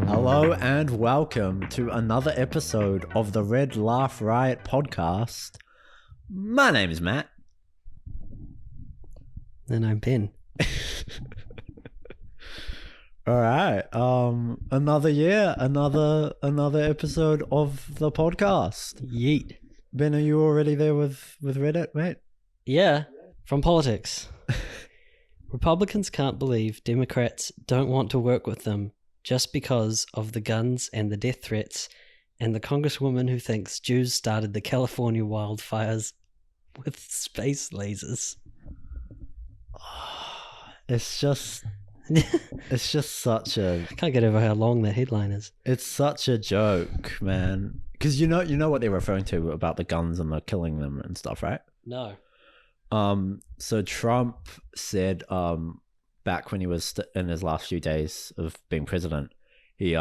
Hello and welcome to another episode of the RedLaughRiot podcast. My name is Matt. And I'm Ben. All right. Another year, another episode of the podcast. Yeet. Ben, are you already there with Reddit, mate? Yeah, from politics. Republicans can't believe Democrats don't want to work with them just because of the guns and the death threats and the congresswoman who thinks Jews started the California wildfires with space lasers. It's just such a... I can't get over how long that headline is. It's such a joke, man. Because you know what they're referring to about the guns and the killing them and stuff, right? No. So Trump said, back when he was in his last few days of being president, he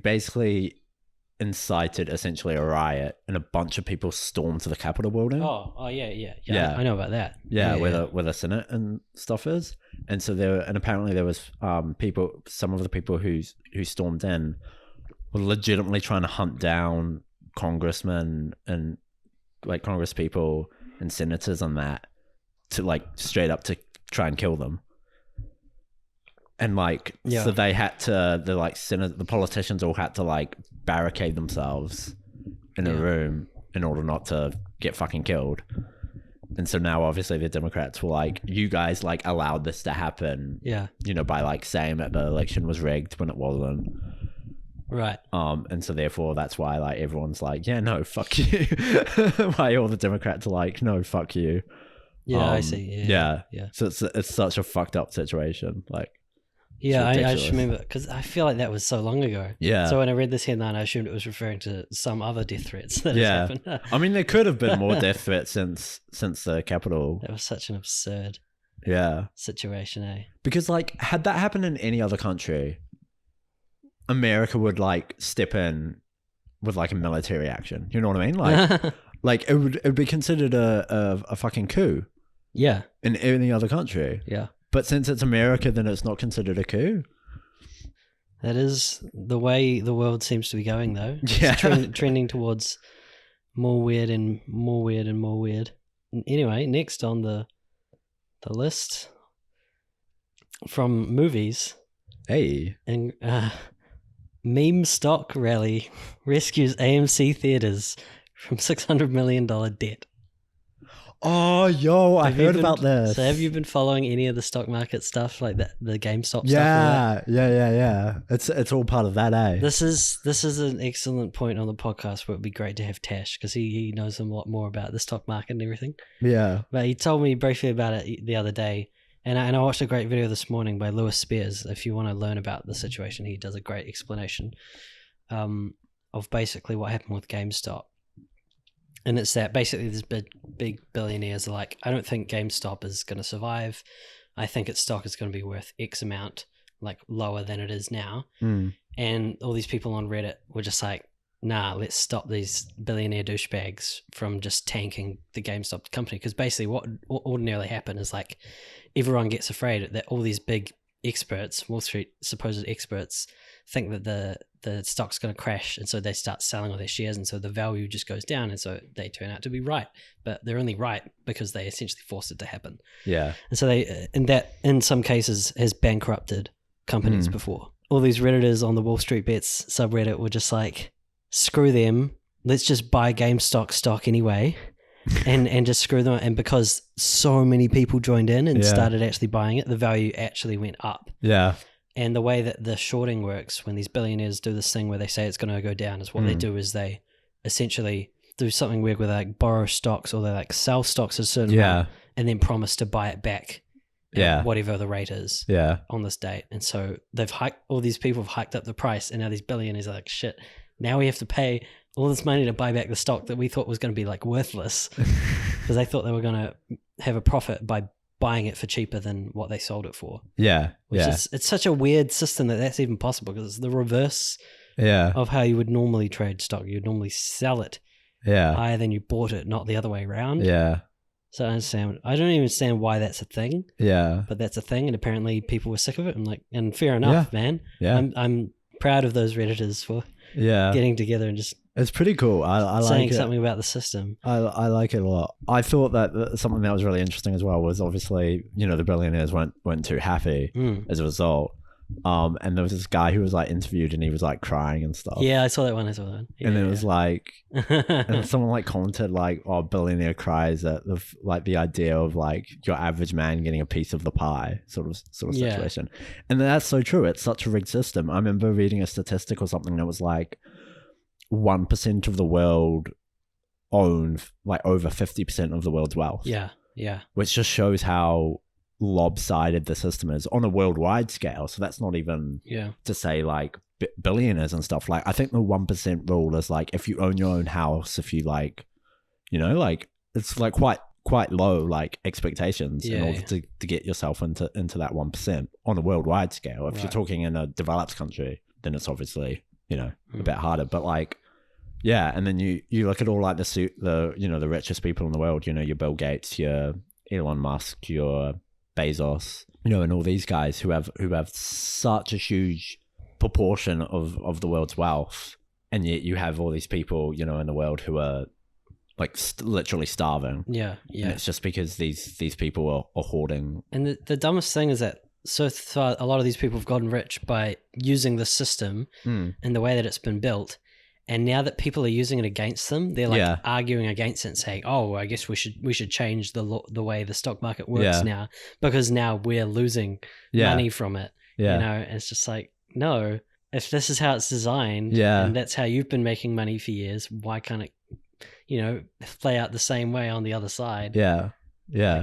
basically incited essentially a riot, and a bunch of people stormed to the Capitol building. Oh, yeah. I know about that. Yeah, where the Senate and stuff is, and so apparently there was some of the people who stormed in were legitimately trying to hunt down congressmen and like congress people and senators and that to like straight up to try and kill them. And like, so they had to, the politicians all had to like barricade themselves in a room in order not to get fucking killed. And so now obviously the Democrats were like, you guys like allowed this to happen. Yeah. You know, by like saying that the election was rigged when it wasn't. Right. And so therefore that's why like everyone's like, yeah, no, fuck you. Why all the Democrats are like, no, fuck you. Yeah, I see. Yeah. So it's such a fucked up situation. Like, yeah, I just remember because I feel like that was so long ago. Yeah. So when I read this headline, I assumed it was referring to some other death threats that has happened. I mean, there could have been more death threats since the Capitol. That was such an absurd situation, eh? Because like, had that happened in any other country, America would like step in with like a military action. You know what I mean? Like, like it would be considered a fucking coup. Yeah. In any other country. Yeah. But since it's America, then it's not considered a coup. That is the way the world seems to be going, though. Yeah. It's trending towards more weird and more weird and more weird. Anyway, next on the list from movies. Hey. And meme stock rally rescues AMC theaters from $600 million debt. Oh, yo, I heard about this. So have you been following any of the stock market stuff, like the GameStop stuff? Yeah. It's all part of that, eh? This is an excellent point on the podcast where it'd be great to have Tash, because he knows a lot more about the stock market and everything. Yeah. But he told me briefly about it the other day, and I watched a great video this morning by Lewis Spears. If you want to learn about the situation, he does a great explanation of basically what happened with GameStop. And it's that basically these big billionaires are like, I don't think GameStop is going to survive. I think its stock is going to be worth X amount, like lower than it is now. And all these people on Reddit were just like, nah, let's stop these billionaire douchebags from just tanking the GameStop company. Because basically what ordinarily happen is like everyone gets afraid that all these big experts, Wall Street supposed experts, think that the stock's going to crash, and so they start selling all their shares, and so the value just goes down, and so they turn out to be right, but they're only right because they essentially forced it to happen. Yeah. And so they, and that in some cases has bankrupted companies before. All these Redditors on the Wall Street Bets subreddit were just like, screw them, let's just buy GameStop stock anyway. and just screw them. And because so many people joined in and started actually buying it, the value actually went up. Yeah. And the way that the shorting works, when these billionaires do this thing where they say it's going to go down, is what they do is they essentially do something weird where they like borrow stocks, or they like sell stocks at a certain amount and then promise to buy it back at whatever the rate is on this date. And so they've all these people have hiked up the price, and now these billionaires are like, shit, now we have to pay all this money to buy back the stock that we thought was going to be like worthless, because they thought they were going to have a profit by buying it for cheaper than what they sold it for. Yeah. Which is, it's such a weird system that that's even possible, because it's the reverse of how you would normally trade stock. You'd normally sell it higher than you bought it, not the other way around. Yeah. So I understand. I don't even understand why that's a thing. Yeah. But that's a thing, and apparently people were sick of it. And fair enough, man. Yeah. I'm proud of those Redditors for getting together and just. It's pretty cool. I saying like something about the system. I like it a lot. I thought that something that was really interesting as well was obviously, the billionaires weren't too happy as a result. And there was this guy who was like interviewed and he was like crying and stuff. Yeah, I saw that one. Yeah, and it was like, and someone like commented like, "Oh, billionaire cries at the idea of like your average man getting a piece of the pie sort of situation." And that's so true. It's such a rigged system. I remember reading a statistic or something that was like 1% of the world own like over 50% of the world's wealth. Yeah. Which just shows how lopsided the system is on a worldwide scale. So that's not even to say like billionaires and stuff. Like I think the 1% rule is like if you own your own house, if you like, like it's like quite low like expectations in order to get yourself into that 1% on a worldwide scale. If you're talking in a developed country, then it's obviously a bit harder. But like and then you look at all like the richest people in the world, your Bill Gates, your Elon Musk, your Bezos, and all these guys who have such a huge proportion of the world's wealth, and yet you have all these people in the world who are like literally starving. And it's just because these people are hoarding. And the dumbest thing is that so far a lot of these people have gotten rich by using the system and the way that it's been built. And now that people are using it against them, they're like arguing against it and saying, "Oh, I guess we should change the way the stock market works now because now we're losing money from it." And it's just like, no, if this is how it's designed and that's how you've been making money for years, why can't it, play out the same way on the other side? Like,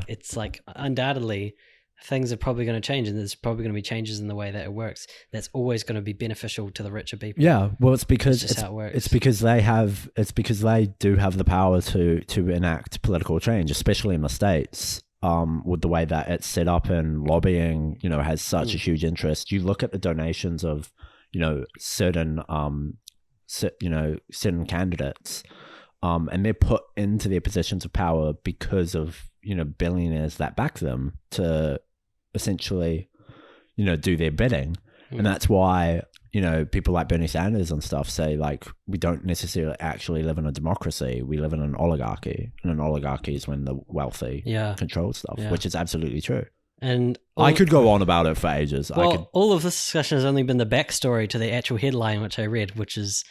it's like undoubtedly things are probably going to change, and there's probably going to be changes in the way that it works. That's always going to be beneficial to the richer people. Yeah, well, it's because it's how it works. It's because they do have the power to enact political change, especially in the States. With the way that it's set up and lobbying, has such a huge interest. You look at the donations of, certain candidates, and they're put into their positions of power because of, billionaires that back them to essentially, do their bidding. And that's why, people like Bernie Sanders and stuff say like, we don't necessarily actually live in a democracy. We live in an oligarchy, and an oligarchy is when the wealthy control stuff, which is absolutely true. And I could go on about it for ages. Well, all of this discussion has only been the backstory to the actual headline, which I read, which is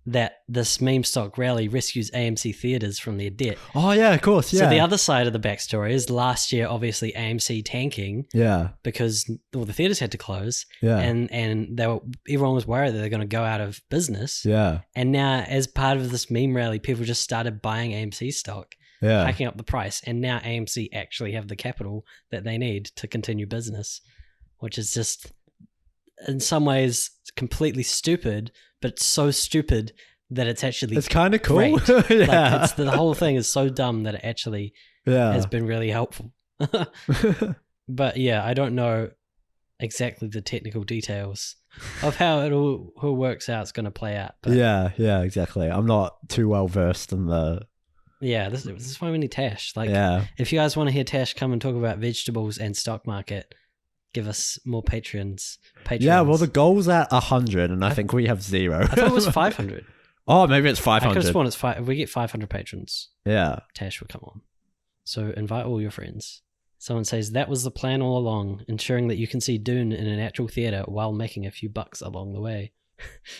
that this meme stock rally rescues AMC theaters from their debt. Oh yeah, of course, yeah. So the other side of the backstory is last year, obviously AMC tanking. Yeah. Because all the theaters had to close. Yeah. And everyone was worried that they're going to go out of business. Yeah. And now, as part of this meme rally, people just started buying AMC stock. Yeah. Hiking up the price, and now AMC actually have the capital that they need to continue business, which is just, in some ways, completely stupid. But it's so stupid that it's actually it's kind of cool. Like the whole thing is so dumb that it actually has been really helpful. But yeah, I don't know exactly the technical details of how it all works out. It's going to play out. But yeah, exactly. I'm not too well versed in the. Yeah, this is why we need Tash. Like, if you guys want to hear Tash come and talk about vegetables and stock market, give us more patrons. Yeah, well, the goal's at 100, and I think we have 0. I thought it was 500. Oh, maybe it's 500. I could have sworn it's 5. If we get 500 patrons, Tash will come on. So invite all your friends. Someone says, that was the plan all along, ensuring that you can see Dune in an actual theater while making a few bucks along the way.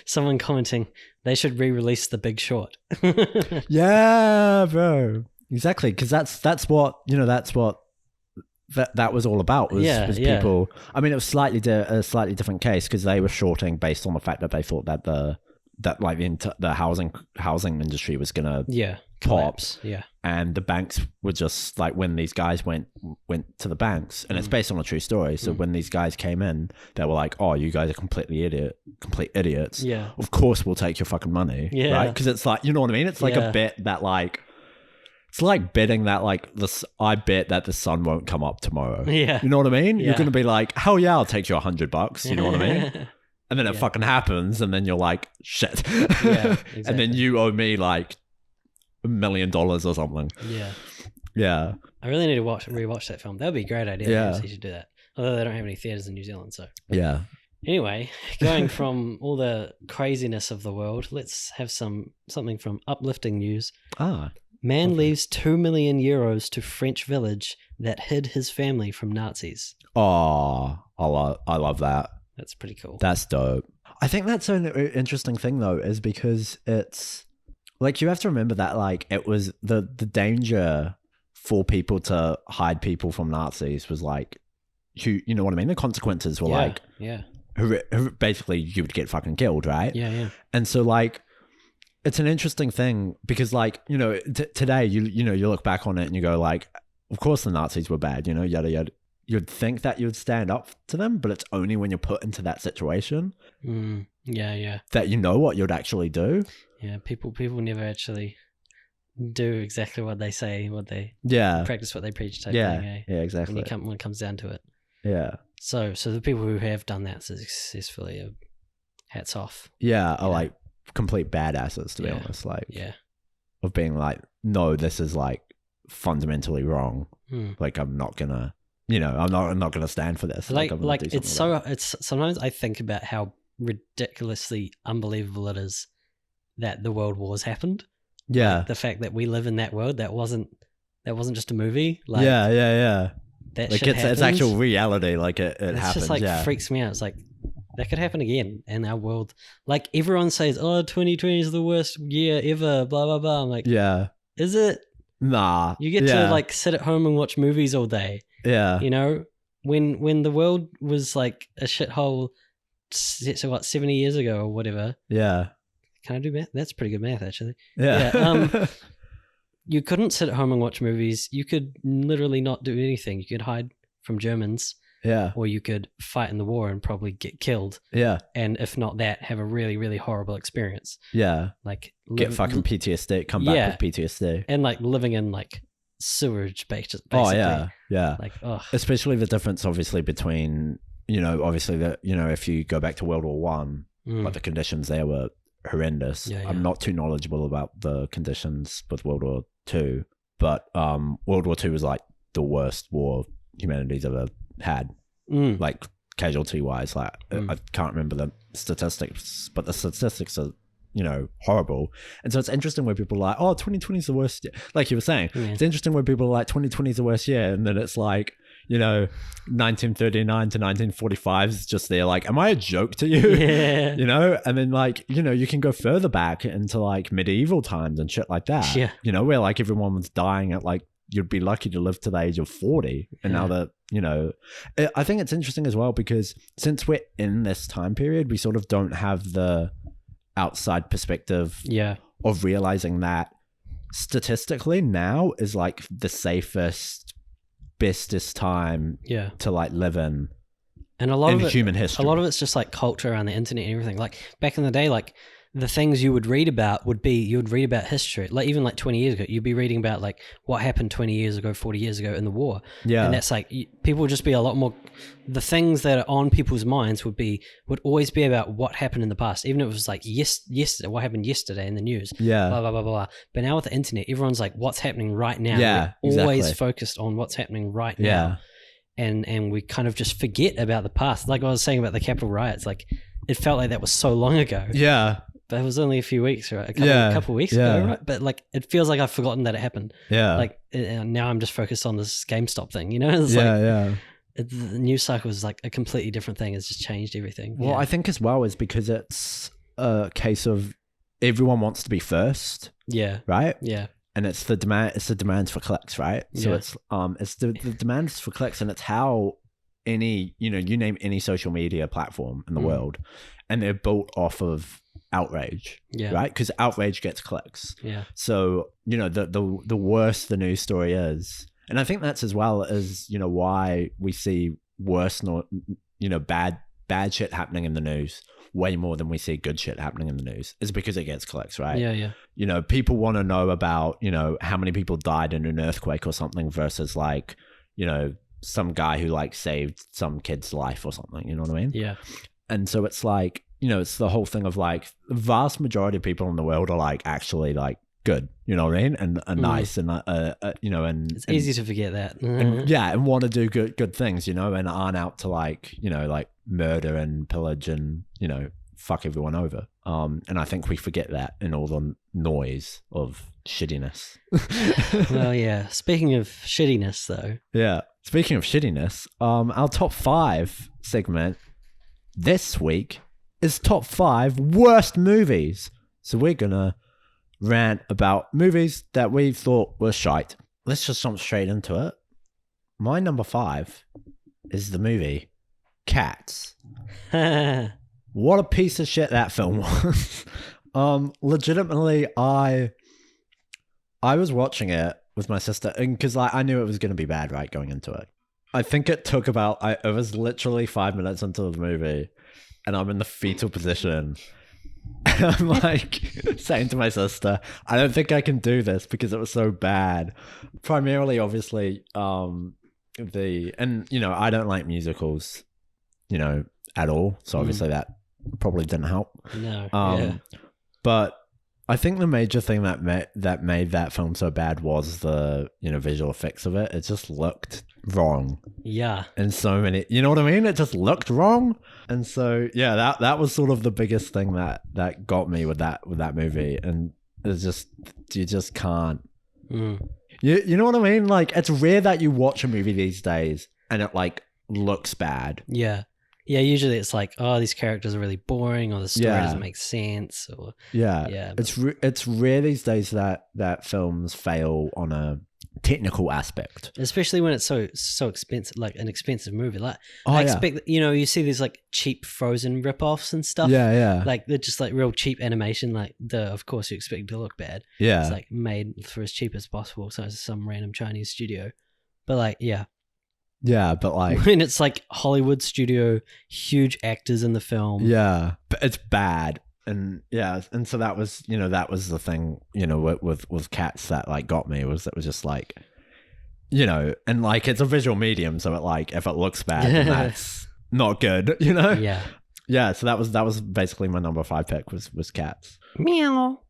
Someone commenting, they should re-release The Big Short. Yeah, bro. Exactly, because that's what that was all about was people. I mean, it was a slightly different case because they were shorting based on the fact that they thought that the housing industry was gonna collapse. And the banks were just like, when these guys went to the banks, and it's based on a true story. So when these guys came in, they were like, "Oh, you guys are complete idiots. Yeah, of course we'll take your fucking money." Yeah, right? Because it's like, you know what I mean? It's like a bet that like. It's like betting that like this. I bet that the sun won't come up tomorrow. Yeah, you know what I mean. Yeah. You're gonna be like, hell yeah, I'll take you $100. You know what I mean? And then it fucking happens, and then you're like, shit. Yeah, exactly. And then you owe me like $1 million or something. Yeah. Yeah. I really need to rewatch that film. That would be a great idea. Yeah. You should do that. Although they don't have any theaters in New Zealand, so. Yeah. Anyway, going from all the craziness of the world, let's have something from uplifting news. Man leaves 2 million euros to French village that hid his family from Nazis. Oh, I love that. That's pretty cool. That's dope. I think that's an interesting thing though, is because it's like you have to remember that like it was the danger for people to hide people from Nazis was like, you know what I mean? The consequences were basically you would get fucking killed, right? Yeah. And so like it's an interesting thing because like, you know, today you know, you look back on it and you go like, of course the Nazis were bad, you know, yada yada. You'd think that you'd stand up to them, but it's only when you're put into that situation that you know what you'd actually do. Yeah, people never actually do exactly what they say, what they practice, what they preach type thing. Eh? Yeah, exactly. When it comes down to it. Yeah. So the people who have done that successfully, hats off. Yeah, are like complete badasses, to be honest. Like, of being like, no, this is like fundamentally wrong. Like, I'm not gonna, you know, I'm not gonna stand for this. Like it's sometimes I think about how ridiculously unbelievable it is that the world wars happened. Yeah. Like, the fact that we live in that world, that wasn't just a movie. Like, yeah. That like shit it's actual reality. Like it happens. It's just like freaks me out. It's like that could happen again in our world. Like everyone says, "Oh, 2020 is the worst year ever." Blah blah blah. I'm like, is it? Nah. You get to like sit at home and watch movies all day. Yeah. You know, when the world was like a shithole, so what, 70 years ago or whatever. Yeah. Can I do math? That's pretty good math, actually. Yeah. You couldn't sit at home and watch movies. You could literally not do anything. You could hide from Germans. Yeah. Or you could fight in the war and probably get killed. Yeah. And if not that, have a really, really horrible experience. Yeah. Like get fucking PTSD, come back with PTSD. And like living in like sewage basically. Oh yeah. Yeah. Like, ugh. Especially the difference obviously between, you know, obviously that, you know, if you go back to World War One, like the conditions there were horrendous. I'm not too knowledgeable about the conditions with World War Two, but World War Two was like the worst war humanity's ever had, like casualty wise. Like I can't remember the statistics, but the statistics are, you know, horrible. And so it's interesting where people are like, oh, 2020 is the worst year. Like you were saying, it's interesting where people are like 2020 is the worst year, and then it's like, you know, 1939 to 1945 is just there. Like, am I a joke to you? Yeah. You know? And then like, you know, you can go further back into like medieval times and shit like that. Yeah. You know, where like everyone was dying at like, you'd be lucky to live to the age of 40. And now that, you know, I think it's interesting as well because since we're in this time period, we sort of don't have the outside perspective of realizing that statistically now is like the safest, bestest time to like live in, and a lot of human history. A lot of it's just like culture around the internet and everything. Like back in the day, like the things you would read about would be, you would read about history. Like even like 20 years ago, you'd be reading about like what happened 20 years ago, 40 years ago in the war. Yeah. And that's like, people would just be a lot more, the things that are on people's minds would always be about what happened in the past. Even if it was like yesterday, what happened yesterday in the news. Yeah. Blah, blah, blah, blah. But now with the internet, everyone's like, what's happening right now? Yeah. We're always focused on what's happening right now. And we kind of just forget about the past. Like I was saying about the Capitol riots, like it felt like that was so long ago. Yeah. But it was only a few weeks, right? A couple weeks ago, right? But like, it feels like I've forgotten that it happened. Yeah. Like now I'm just focused on this GameStop thing, you know? It's the news cycle is like a completely different thing. It's just changed everything. Well, I think as well is because it's a case of everyone wants to be first. Yeah. Right? Yeah. And it's the demands for clicks, right? So it's the demands for clicks, and it's how any, you know, you name any social media platform in the world, and they're built off of outrage, right? Because outrage gets clicks. Yeah. So, you know, the worse the news story is, and I think that's as well as, you know, why we see worse, you know, bad shit happening in the news way more than we see good shit happening in the news, is because it gets clicks, right? Yeah, yeah. You know, people want to know about, you know, how many people died in an earthquake or something versus like, you know, some guy who like saved some kid's life or something, you know what I mean? Yeah. And so it's like, you know, it's the whole thing of like the vast majority of people in the world are like actually like good, you know what I mean, and are nice, and you know, and it's easy to forget that, and want to do good things, you know, and aren't out to like, you know, like murder and pillage and, you know, fuck everyone over. And I think we forget that in all the noise of shittiness. Well, yeah. Speaking of shittiness, though. Yeah. Speaking of shittiness, our top 5 segment this week is top 5 worst movies. So we're gonna rant about movies that we thought were shite. Let's just jump straight into it. My number 5 is the movie Cats. What a piece of shit that film was. Legitimately, I was watching it with my sister, and because I knew it was going to be bad, right, going into it. I think it took it was literally 5 minutes into the movie, and I'm in the fetal position. And I'm like saying to my sister, I don't think I can do this because it was so bad. Primarily, obviously, and you know, I don't like musicals, you know, at all. So obviously that probably didn't help. No. But I think the major thing that made that film so bad was the, you know, visual effects of it. It just looked wrong. Yeah. And so many, you know what I mean? It just looked wrong. And so yeah, that was sort of the biggest thing that got me with that movie. And it's just, you just can't. You know what I mean? Like, it's rare that you watch a movie these days and it like looks bad. Yeah. Yeah, usually it's like, oh, these characters are really boring, or the story doesn't make sense, or it's rare these days that films fail on a technical aspect, especially when it's so expensive, like an expensive movie. Like I expect, you know, you see these like cheap Frozen ripoffs and stuff. Like they're just like real cheap animation. Like of course you expect it to look bad. Yeah, it's like made for as cheap as possible, so it's some random Chinese studio. But like, yeah, but like when it's like Hollywood studio, huge actors in the film. Yeah, but it's bad. And and so that was the thing, you know, with Cats that like got me, was it was just like, you know, and like it's a visual medium, so it like if it looks bad, then that's not good, you know? Yeah, so that was basically my number 5 pick was Cats. Meow.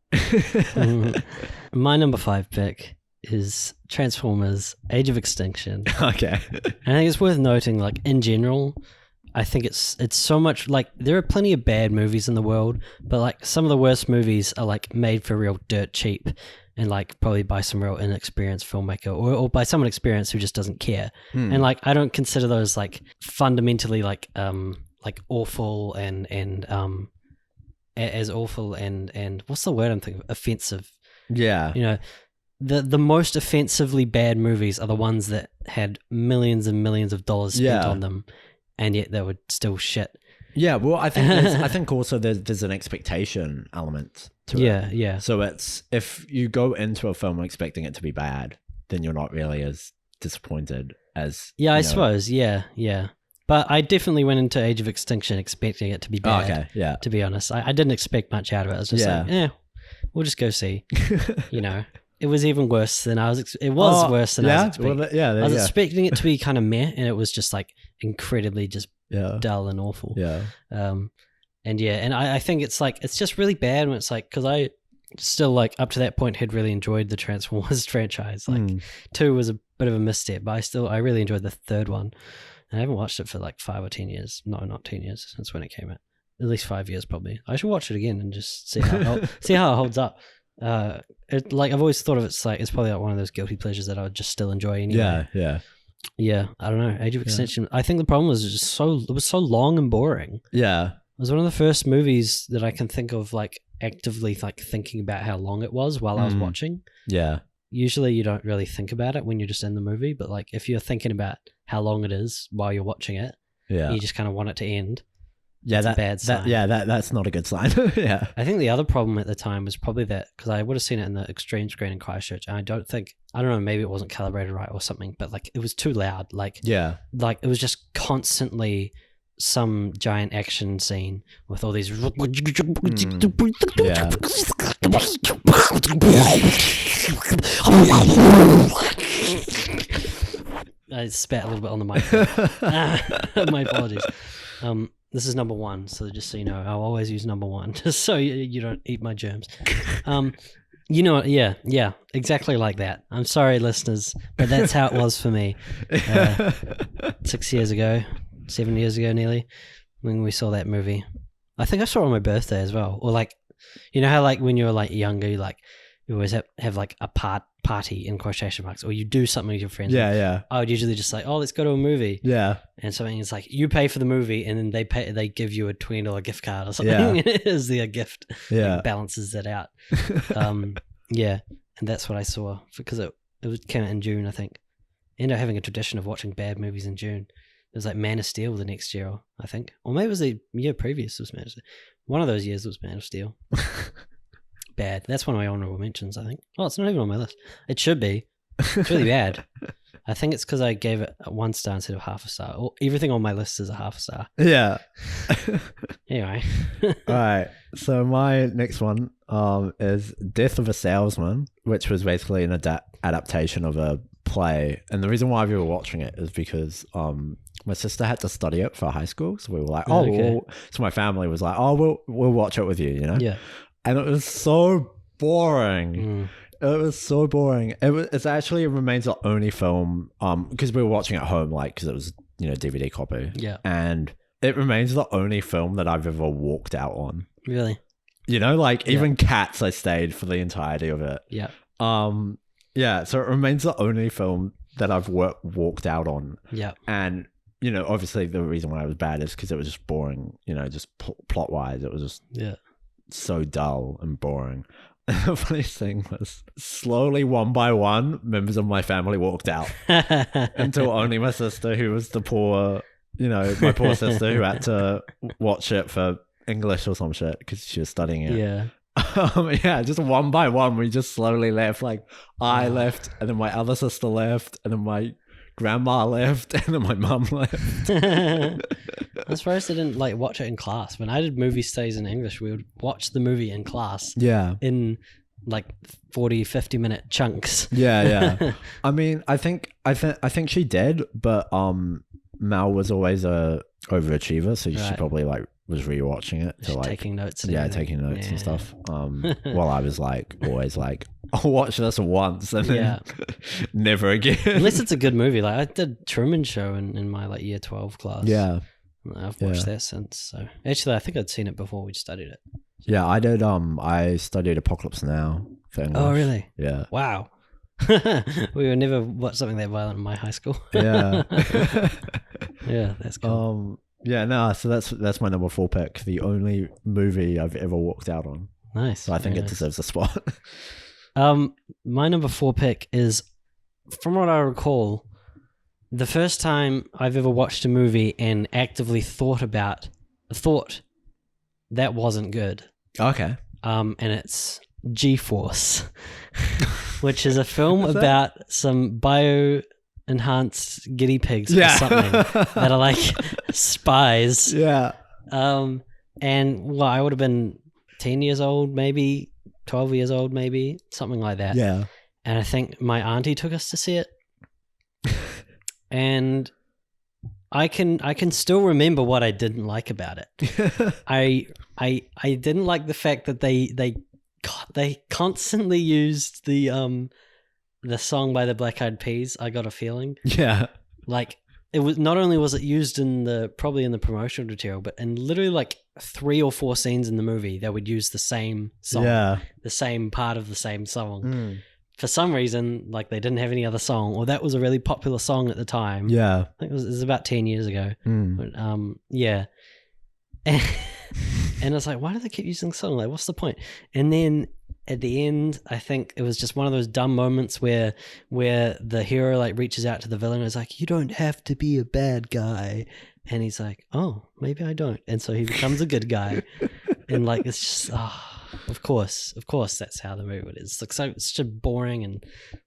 My number 5 pick is Transformers: Age of Extinction. Okay. And I think it's worth noting, like, in general, I think it's so much, like, there are plenty of bad movies in the world, but like some of the worst movies are like made for real dirt cheap, and like probably by some real inexperienced filmmaker, or by someone experienced who just doesn't care. And like, I don't consider those like fundamentally like awful and as awful and what's the word I'm thinking of? Offensive. Yeah. You know, the most offensively bad movies are the ones that had millions and millions of dollars spent on them, and yet they were still shit. Yeah, well, I think also there's an expectation element to it. Yeah. So it's, if you go into a film expecting it to be bad, then you're not really as disappointed as I suppose. Yeah. But I definitely went into Age of Extinction expecting it to be bad. Okay, yeah. To be honest, I didn't expect much out of it. I was just like, we'll just go see. You know. It was even worse than I was. It was worse than I was expecting. Well, I was expecting it to be kind of meh, and it was just like incredibly just dull and awful. Yeah. And I think it's like, it's just really bad when it's like, because I still, like, up to that point had really enjoyed the Transformers franchise. Like 2 was a bit of a misstep, but I really enjoyed the third one, and I haven't watched it for like 5 or 10 years. No, not 10 years since when it came out. At least 5 years probably. I should watch it again and just see how it holds up. Like, I've always thought of it's like, it's probably like one of those guilty pleasures that I would just still enjoy anyway. Yeah. I don't know. Age of Extinction. I think the problem was it was so long and boring. Yeah. It was one of the first movies that I can think of, like, actively like thinking about how long it was while I was watching. Yeah. Usually you don't really think about it when you're just in the movie, but like if you're thinking about how long it is while you're watching it, you just kind of want it to end. Yeah, that's a bad sign. That's not a good sign. Yeah. I think the other problem at the time was probably that, because I would have seen it in the extreme screen in Christchurch, and I don't know, maybe it wasn't calibrated right or something, but like it was too loud. Like, like it was just constantly some giant action scene with all these. I spat a little bit on the mic. My apologies. This is number 1, so just so you know, I'll always use number 1, just so you don't eat my germs. You know, yeah, exactly like that. I'm sorry, listeners, but that's how it was for me 6 years ago, 7 years ago nearly, when we saw that movie. I think I saw it on my birthday as well. Or like, you know how like when you were like younger, you always have like a party in quotation marks, or you do something with your friends. Yeah. I would usually just like, oh, let's go to a movie. Yeah. And something is like, you pay for the movie, and then they give you a $20 gift card or something. Yeah. As the gift. Yeah. Like, balances it out. Yeah. And that's what I saw because it came out in June, I think. I ended up having a tradition of watching bad movies in June. It was like Man of Steel the next year, I think. Or maybe it was the year previous was Man of Steel. One of those years was Man of Steel. Bad. That's one of my honorable mentions, I think. Oh, it's not even on my list. It should be. It's really bad. I think it's because I gave it a 1 star instead of half a star. Everything on my list is a half a star. Yeah. Anyway. All right. So my next one is Death of a Salesman, which was basically an adaptation of a play. And the reason why we were watching it is because my sister had to study it for high school. So we were like, so my family was like, we'll watch it with you, you know? Yeah. And it was so boring. It was so boring. It remains the only film, because we were watching at home, like, because it was, DVD copy. Yeah. And it remains the only film that I've ever walked out on. Really? Even Cats, I stayed for the entirety of it. Yeah. Yeah, so it remains the only film that I've walked out on. Yeah. And, obviously the reason why it was bad is because it was just boring, just plot-wise. It was just so dull and boring. The funniest thing was slowly, one by one, members of my family walked out until only my sister, who was the poor, my poor sister who had to watch it for English or some shit because she was studying it. Yeah. Just one by one, we just slowly left. Like I left, and then my other sister left, and then my grandma left, and then my mum left. I'm surprised I didn't watch it in class. When I did movie studies in English, we would watch the movie in class. Yeah. In 40, 50-minute chunks. Yeah. I mean, I think she did, but Mal was always a overachiever, so she probably was rewatching it to taking notes. Taking notes and stuff. While I was always I'll watch this once and then never again. Unless it's a good movie. I did Truman Show in my year 12 class. Yeah. I've watched that since. So actually, I think I'd seen it before we studied it. Yeah, I did. I studied Apocalypse Now for English. Oh, really? Yeah. Wow. We would never watch something that violent in my high school. Yeah. Yeah, that's cool. Yeah, no, so that's my number 4 pick. The only movie I've ever walked out on. Nice. So I think it deserves a spot. My number 4 pick is, from what I recall, the first time I've ever watched a movie and actively thought that wasn't good. Okay. And it's G-Force, which is a film about some bio-enhanced guinea pigs or something that are spies. Yeah. And I would have been 10 years old, maybe 12 years old, maybe something like that. Yeah. And I think my auntie took us to see it. And I can still remember what I didn't like about it. I didn't like the fact that they constantly used the song by the Black Eyed Peas, I Got a Feeling. Yeah. It was not only was it used probably in the promotional material, but in literally 3 or 4 scenes in the movie, they would use the same song, the same part of the same song. For some reason, they didn't have any other song, or that was a really popular song at the time. Yeah, I think it was about 10 years ago. But, yeah, and it's why do they keep using the song? What's the point? And then at the end, I think it was just one of those dumb moments where the hero reaches out to the villain and is like, "You don't have to be a bad guy," and he's like, "Oh, maybe I don't," and so he becomes a good guy, and it's just of course, that's how the movie is. It's such a boring and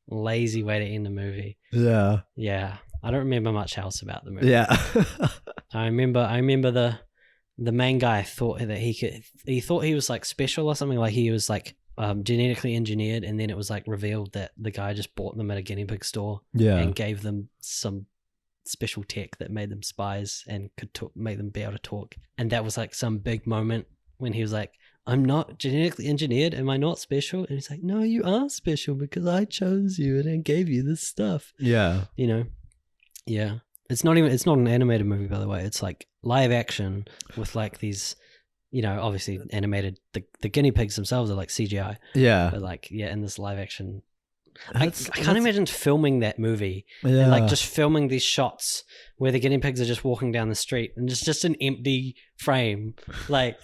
lazy way to end the movie. Yeah, yeah. I don't remember much else about the movie. Yeah, I remember the main guy thought that he thought he was special or something, he was genetically engineered, and then it was revealed that the guy just bought them at a guinea pig store and gave them some special tech that made them spies and could make them be able to talk. And that was some big moment when he was like, I'm not genetically engineered. Am I not special? And he's like, no, you are special because I chose you and I gave you this stuff. Yeah. You know? Yeah. It's not an animated movie, by the way. It's like live action with like these, you know, obviously animated. The guinea pigs themselves are like CGI. Yeah. But like, yeah, in this live action. I can't imagine filming that movie Yeah. and like just filming these shots where the guinea pigs are just walking down the street and it's just an empty frame. Like,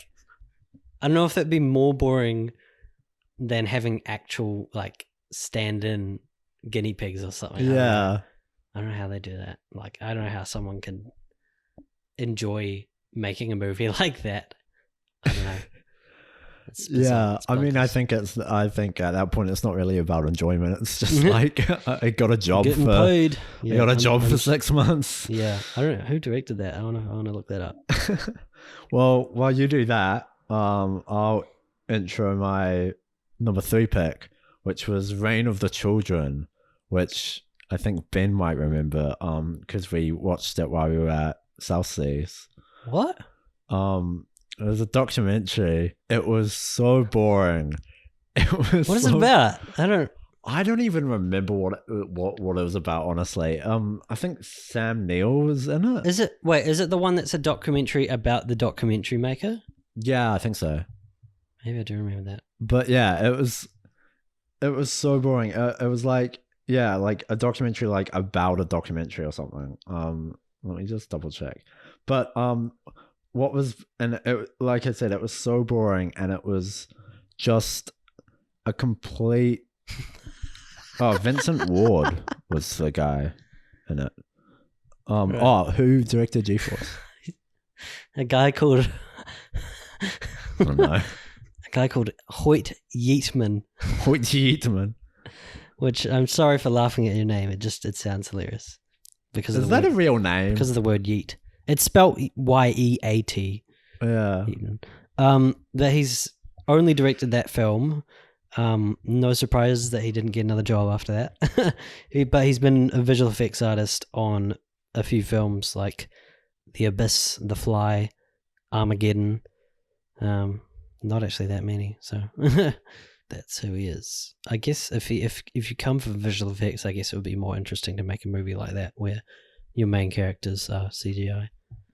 I don't know if that'd be more boring than having actual like stand-in guinea pigs or something. Yeah. I don't know how they do that. Like, I don't know how someone can enjoy making a movie like that. I don't know. Yeah, I mean, I think at that point it's not really about enjoyment. It's just like I got a job Getting paid. I got a job for 6 months. Yeah, I don't know who directed that. I want to look that up. Well, while you do that, I'll intro my number 3 pick, which was Reign of the Children, which I think Ben might remember, because we watched it while we were at South Seas. What? It was a documentary. It was so boring. What is it about? I don't even remember what it was about, honestly. I think Sam Neill was in it. Is it the one that's a documentary about the documentary maker? Yeah, I think so. Maybe I do remember that. But yeah, it was so boring. It was like, yeah, like a documentary like about a documentary or something. Let me just double check. But what was, and it, like I said, it was so boring, and it was just a complete. Oh, Vincent Ward was the guy in it. Right. Oh, who directed G-Force? A guy called. I don't know. A guy called Hoyt Yeatman. Hoyt Yeatman. Which, I'm sorry for laughing at your name. It sounds hilarious. Because is that a real name? Because of the word yeet. It's spelled Y-E-A-T. Yeah. That he's only directed that film. No surprise that he didn't get another job after that. But he's been a visual effects artist on a few films like The Abyss, The Fly, Armageddon. Not actually that many, so that's who he is. I guess if you come from visual effects, I guess it would be more interesting to make a movie like that where your main characters are CGI.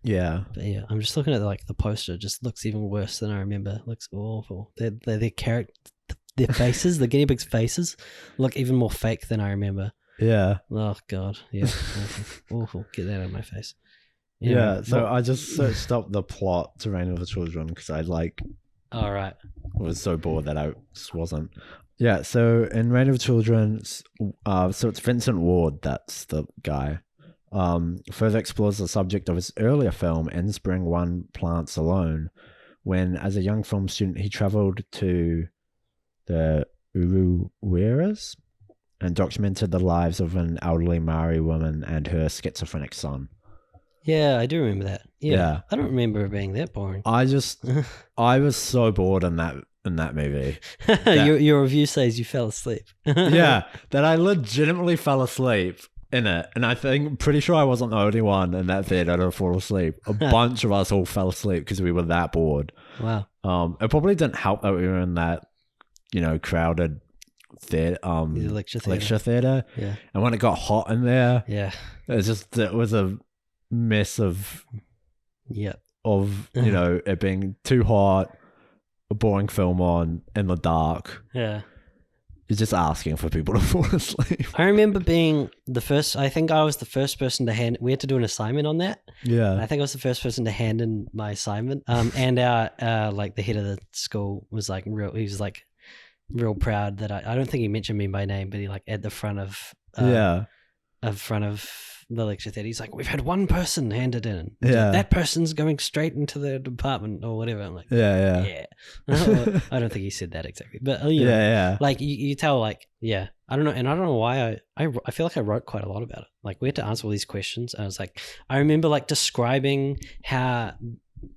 Yeah. But yeah, I'm just looking at like the poster. It just looks even worse than I remember. It looks awful. Their faces, the guinea pigs' faces, look even more fake than I remember. Yeah. Oh god. Yeah. Awful. Awful. Get that out of my face. Yeah. So I just searched up the plot to Reign of the Children because I all right. was so bored that I just wasn't. Yeah. So in Reign of the Children, so it's Vincent Ward. That's the guy. Further explores the subject of his earlier film, In Spring One Plants Alone, when, as a young film student, he traveled to the Uruwiras and documented the lives of an elderly Maori woman and her schizophrenic son. Yeah, I do remember that. Yeah. I don't remember it being that boring. I was so bored in that movie. Your review says you fell asleep. Yeah, that I legitimately fell asleep in it, and pretty sure I wasn't the only one in that theater to fall asleep. A bunch of us all fell asleep because we were that bored. Wow. It probably didn't help that we were in that, crowded theater, lecture theater. Yeah. And when it got hot in there, yeah, it was a mess of it being too hot, a boring film on in the dark. Yeah. You're just asking for people to fall asleep. I remember being I think I was the first person to we had to do an assignment on that. Yeah. I think I was the first person to hand in my assignment. And our like the head of the school was like real proud that I don't think he mentioned me by name, but he like at the front of the lecture theater, he's like, we've had one person hand it in. Yeah. That person's going straight into the department or whatever. I'm like, yeah. I don't think he said that exactly, but like you tell, like, yeah, I don't know. And I don't know why I feel like I wrote quite a lot about it. Like we had to answer all these questions. I was like, I remember like describing how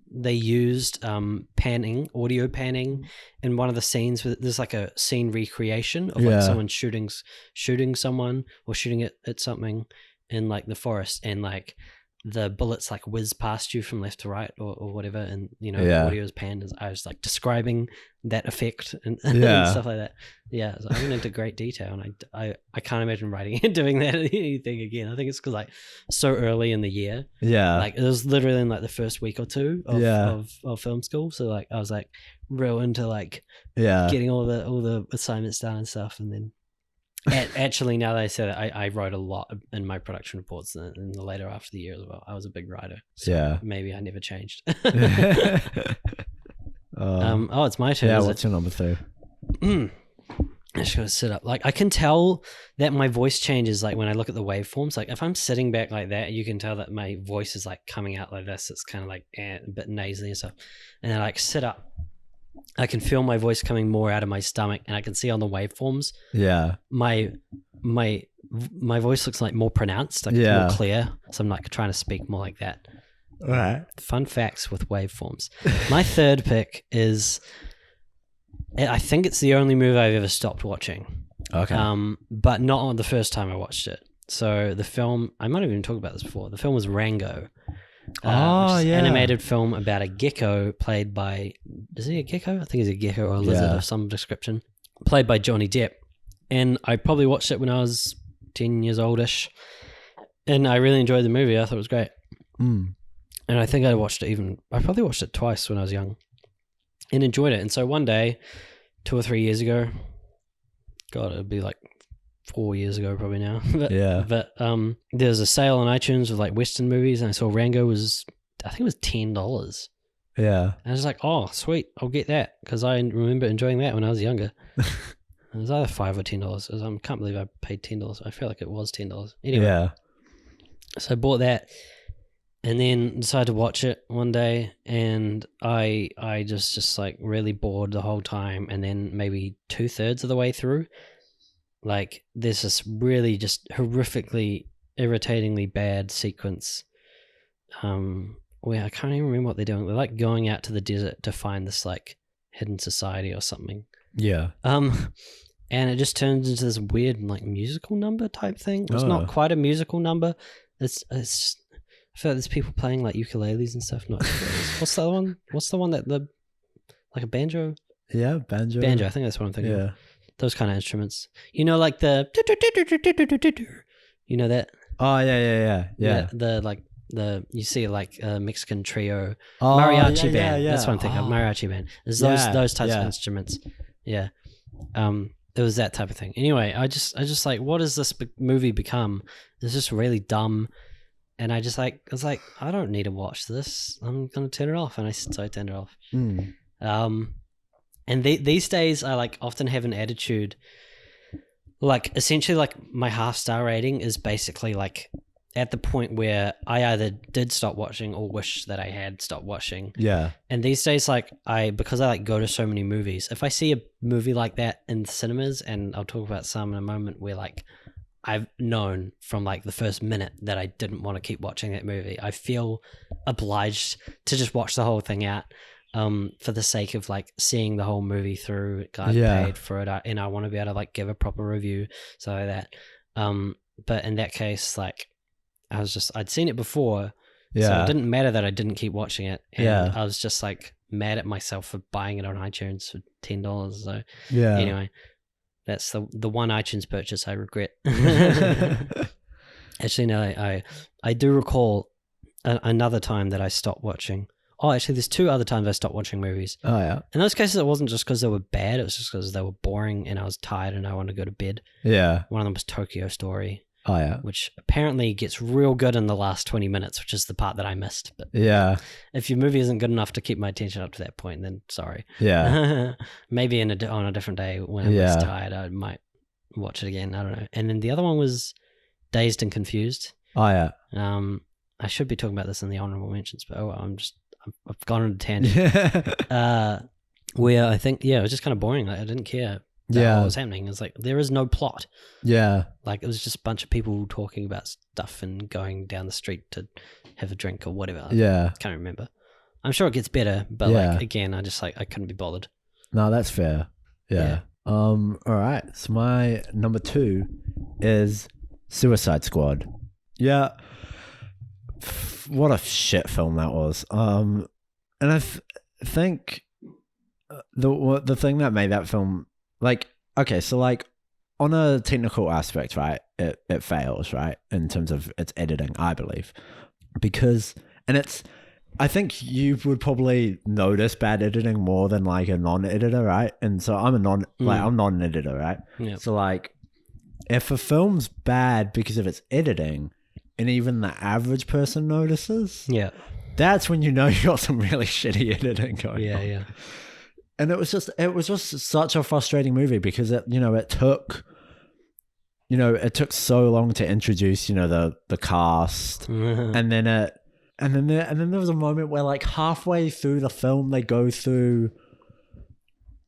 they used audio panning in one of the scenes. There's like a scene recreation of like someone shooting someone or shooting at something in like the forest, and like the bullets like whiz past you from left to right or whatever, and you know, audio is panned. I was like describing that effect and stuff like that. Yeah, so I went into great detail, and I can't imagine writing and doing that anything again. I think it's because like so early in the year. Yeah, like it was literally in like the first week or two of film school. So like I was like real into like getting all the assignments done and stuff, and then. Actually, now that I said it, I wrote a lot in my production reports in the later after the year as well. I was a big writer. So maybe I never changed. It's my turn. Yeah, what's your number 2? I just gotta sit up. Like I can tell that my voice changes like when I look at the waveforms. Like if I'm sitting back like that, you can tell that my voice is like coming out like this. It's kind of like a bit nasally and stuff. And then I like sit up. I can feel my voice coming more out of my stomach, and I can see on the waveforms. Yeah, my voice looks like more pronounced, like more clear. So I'm like trying to speak more like that. All right. Fun facts with waveforms. My third pick is, I think it's the only movie I've ever stopped watching. Okay. But not on the first time I watched it. So the film, I might have even talked about this before. The film was Rango. Animated film about a gecko played by, is he a gecko? I think he's a gecko or a lizard of some description, played by Johnny Depp. And I probably watched it when I was 10 years oldish, and I really enjoyed the movie. I thought it was great. And I think I probably watched it twice when I was young and enjoyed it. And so one day, 2 or 3 years ago, God, it'd be like 4 years ago probably now. But there's a sale on iTunes of like Western movies, and I saw Rango I think it was $10. Yeah. And I was like, oh, sweet, I'll get that, because I remember enjoying that when I was younger. It was either $5 or $10. I can't believe I paid $10. I feel like it was $10. Anyway. So I bought that, and then decided to watch it one day, and I just like really bored the whole time, and then maybe 2/3 of the way through, like there's this really just horrifically, irritatingly bad sequence where I can't even remember what they're doing. They're like going out to the desert to find this like hidden society or something. Yeah. And it just turns into this weird like musical number type thing. It's not quite a musical number. It's just, I feel like there's people playing like ukuleles and stuff. Not ukuleles. What's the other one? What's the one that like a banjo? Yeah, banjo. Banjo. I think that's what I'm thinking. Yeah. Those kind of instruments. You know, like the, you know that? Oh, yeah. You see like a Mexican trio, mariachi band. Yeah. That's what I'm thinking of, mariachi band. There's those types of instruments. Yeah. It was that type of thing. Anyway, I just like, what has this movie become? It's just really dumb. And I was like, I don't need to watch this. I'm going to turn it off. And so I turned it off. And these days I like often have an attitude, like essentially like my half-star rating is basically like at the point where I either did stop watching or wish that I had stopped watching. Yeah. And these days, like because I like go to so many movies, if I see a movie like that in cinemas, and I'll talk about some in a moment, where like I've known from like the first minute that I didn't want to keep watching that movie, I feel obliged to just watch the whole thing out. For the sake of like seeing the whole movie through. I paid for it, and I want to be able to like give a proper review, so like that. But in that case, like I'd seen it before, so it didn't matter that I didn't keep watching it, and I was just like mad at myself for buying it on iTunes for $10. So anyway, that's the one iTunes purchase I regret. Actually, no, I do recall another time that I stopped watching. Oh, actually, there's 2 other times I stopped watching movies. Oh, yeah. In those cases, it wasn't just because they were bad. It was just because they were boring and I was tired and I wanted to go to bed. Yeah. One of them was Tokyo Story. Oh, yeah. Which apparently gets real good in the last 20 minutes, which is the part that I missed. But if your movie isn't good enough to keep my attention up to that point, then sorry. Yeah. Maybe on a different day when I was tired, I might watch it again. I don't know. And then the other one was Dazed and Confused. Oh, yeah. I should be talking about this in the honorable mentions, but I've gone on a tangent. Where I think, it was just kind of boring. Like, I didn't care what was happening. It's like, there is no plot. Yeah. Like, it was just a bunch of people talking about stuff and going down the street to have a drink or whatever. I can't remember. I'm sure it gets better, but like, again, I couldn't be bothered. No, that's fair. Yeah. All right. So my number 2 is Suicide Squad. Yeah. what a shit film that was. And I think the thing that made that film, like, okay, so like on a technical aspect, right, it fails, right, in terms of its editing, I believe, because, and it's, I think you would probably notice bad editing more than like a non-editor, right? And so I'm I'm not an editor, right? Yeah. So like, if a film's bad because of its editing, and even the average person notices, yeah, that's when you know you got some really shitty editing going on. Yeah. And it was just such a frustrating movie because it took so long to introduce, the cast, and then there was a moment where like halfway through the film they go through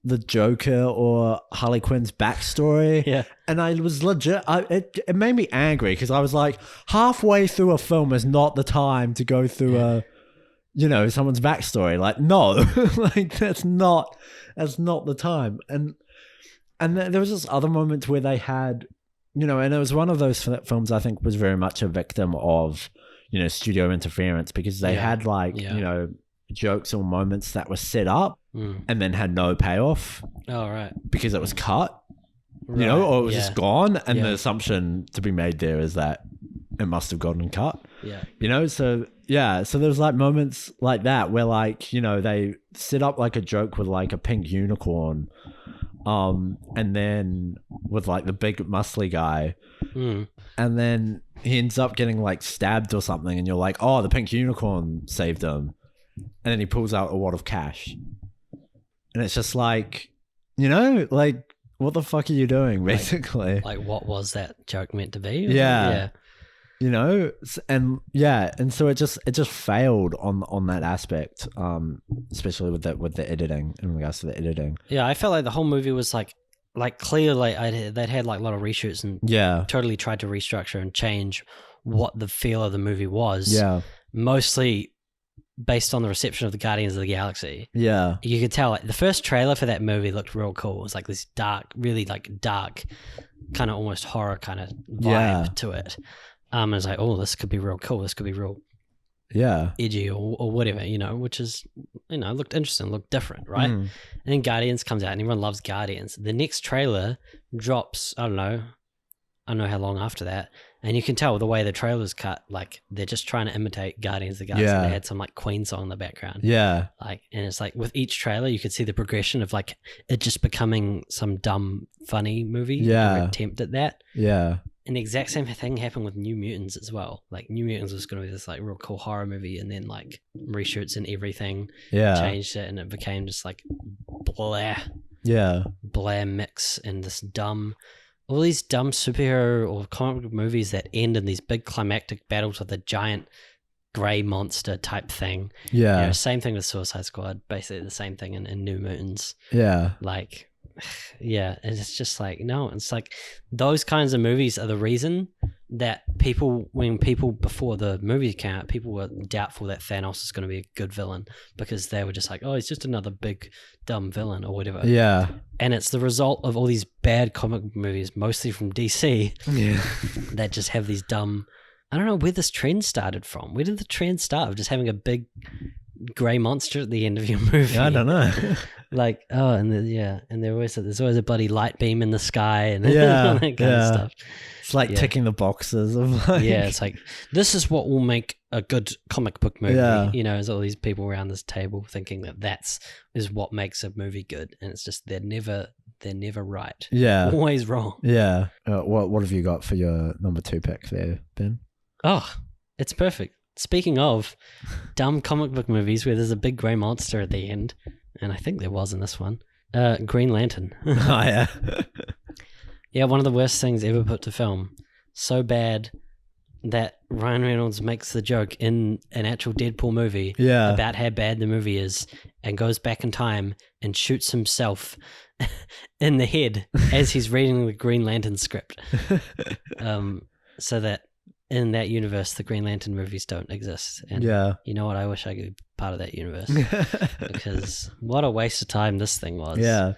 the Joker or Harley Quinn's backstory. Yeah. And I was legit, it made me angry because I was like, halfway through a film is not the time to go through someone's backstory. Like, no, like that's not the time. And there was this other moment where they had, and it was one of those films I think was very much a victim of, studio interference because they had like, jokes or moments that were set up and then had no payoff. Oh, right. Because it was cut, or it was just gone. And the assumption to be made there is that it must have gotten cut. Yeah. So there's like moments like that where like, they set up like a joke with like a pink unicorn, and then with like the big muscly guy, and then he ends up getting like stabbed or something, and you're like, oh, the pink unicorn saved him. And then he pulls out a wad of cash. And it's just like, like, what the fuck are you doing, basically? Like what was that joke meant to be? Yeah. And so it just failed on that aspect, especially with the editing, in regards to the editing. Yeah, I felt like the whole movie was like clearly they'd had like a lot of reshoots and totally tried to restructure and change what the feel of the movie was. Yeah. Mostly based on the reception of the Guardians of the Galaxy. Yeah. You could tell like the first trailer for that movie looked real cool. It was like this really dark, kind of almost horror kind of vibe to it. I was like, oh, this could be real cool. This could be real edgy or whatever, which is, looked interesting, looked different, right? And then Guardians comes out and everyone loves Guardians. The next trailer drops, I don't know how long after that. And you can tell the way the trailer's cut, like they're just trying to imitate Guardians of the Galaxy. They had some like Queen song in the background. Yeah. Like, and it's like with each trailer, you could see the progression of like it just becoming some dumb, funny movie. Yeah. Or attempt at that. Yeah. And the exact same thing happened with New Mutants as well. Like New Mutants was going to be this like real cool horror movie, and then like reshoots and everything changed it, and it became just like blah mix and this dumb. All these dumb superhero or comic book movies that end in these big climactic battles with a giant grey monster type thing. Yeah. Same thing with Suicide Squad. Basically the same thing in New Mutants. Yeah. Like, yeah. And it's just like, no, it's like those kinds of movies are the reason that when people before the movie came out, people were doubtful that Thanos is going to be a good villain because they were just like, oh, he's just another big dumb villain or whatever. Yeah. And it's the result of all these bad comic book movies, mostly from DC, that just have these dumb. I don't know where this trend started from. Where did the trend start of just having a big grey monster at the end of your movie? I don't know. Like, oh, and there's always a bloody light beam in the sky and all that kind of stuff. It's like ticking the boxes of like... Yeah, it's like, this is what will make a good comic book movie. Yeah. There's all these people around this table thinking that is what makes a movie good. And it's just, they're never right. Yeah. Always wrong. Yeah. What have you got for your number 2 pick there, Ben? Oh, it's perfect. Speaking of dumb comic book movies where there's a big grey monster at the end, and I think there was in this one, Green Lantern. Oh, yeah. Yeah, one of the worst things ever put to film. So bad that Ryan Reynolds makes the joke in an actual Deadpool movie about how bad the movie is and goes back in time and shoots himself in the head as he's reading the Green Lantern script. So that in that universe, the Green Lantern movies don't exist. And you know what? I wish I could be part of that universe because what a waste of time this thing was. Yeah.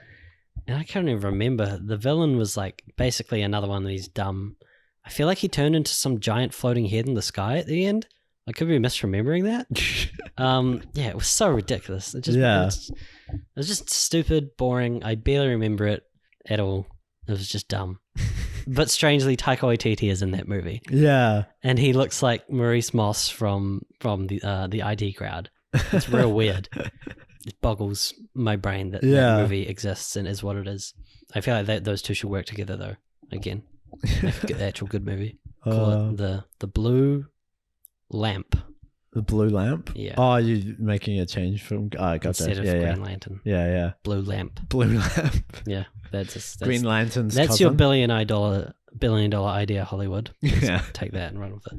And I can't even remember. The villain was like basically another one of these dumb. I feel like he turned into some giant floating head in the sky at the end. I could be misremembering that. Yeah, it was so ridiculous. It was just stupid, boring. I barely remember it at all. It was just dumb. But strangely, Taika Waititi is in that movie. Yeah. And he looks like Maurice Moss from the ID Crowd. It's real weird. It boggles my brain that that movie exists and is what it is. I feel like those two should work together, though. Again, the actual good movie. Call it the Blue Lamp. The Blue Lamp? Yeah. Oh, you making a change from... I got Instead that. of Green Lantern. Yeah. Blue Lamp. Blue Lamp. Yeah. That's Green Lantern's That's cousin. your billion dollar idea, Hollywood. Just take that and run with it.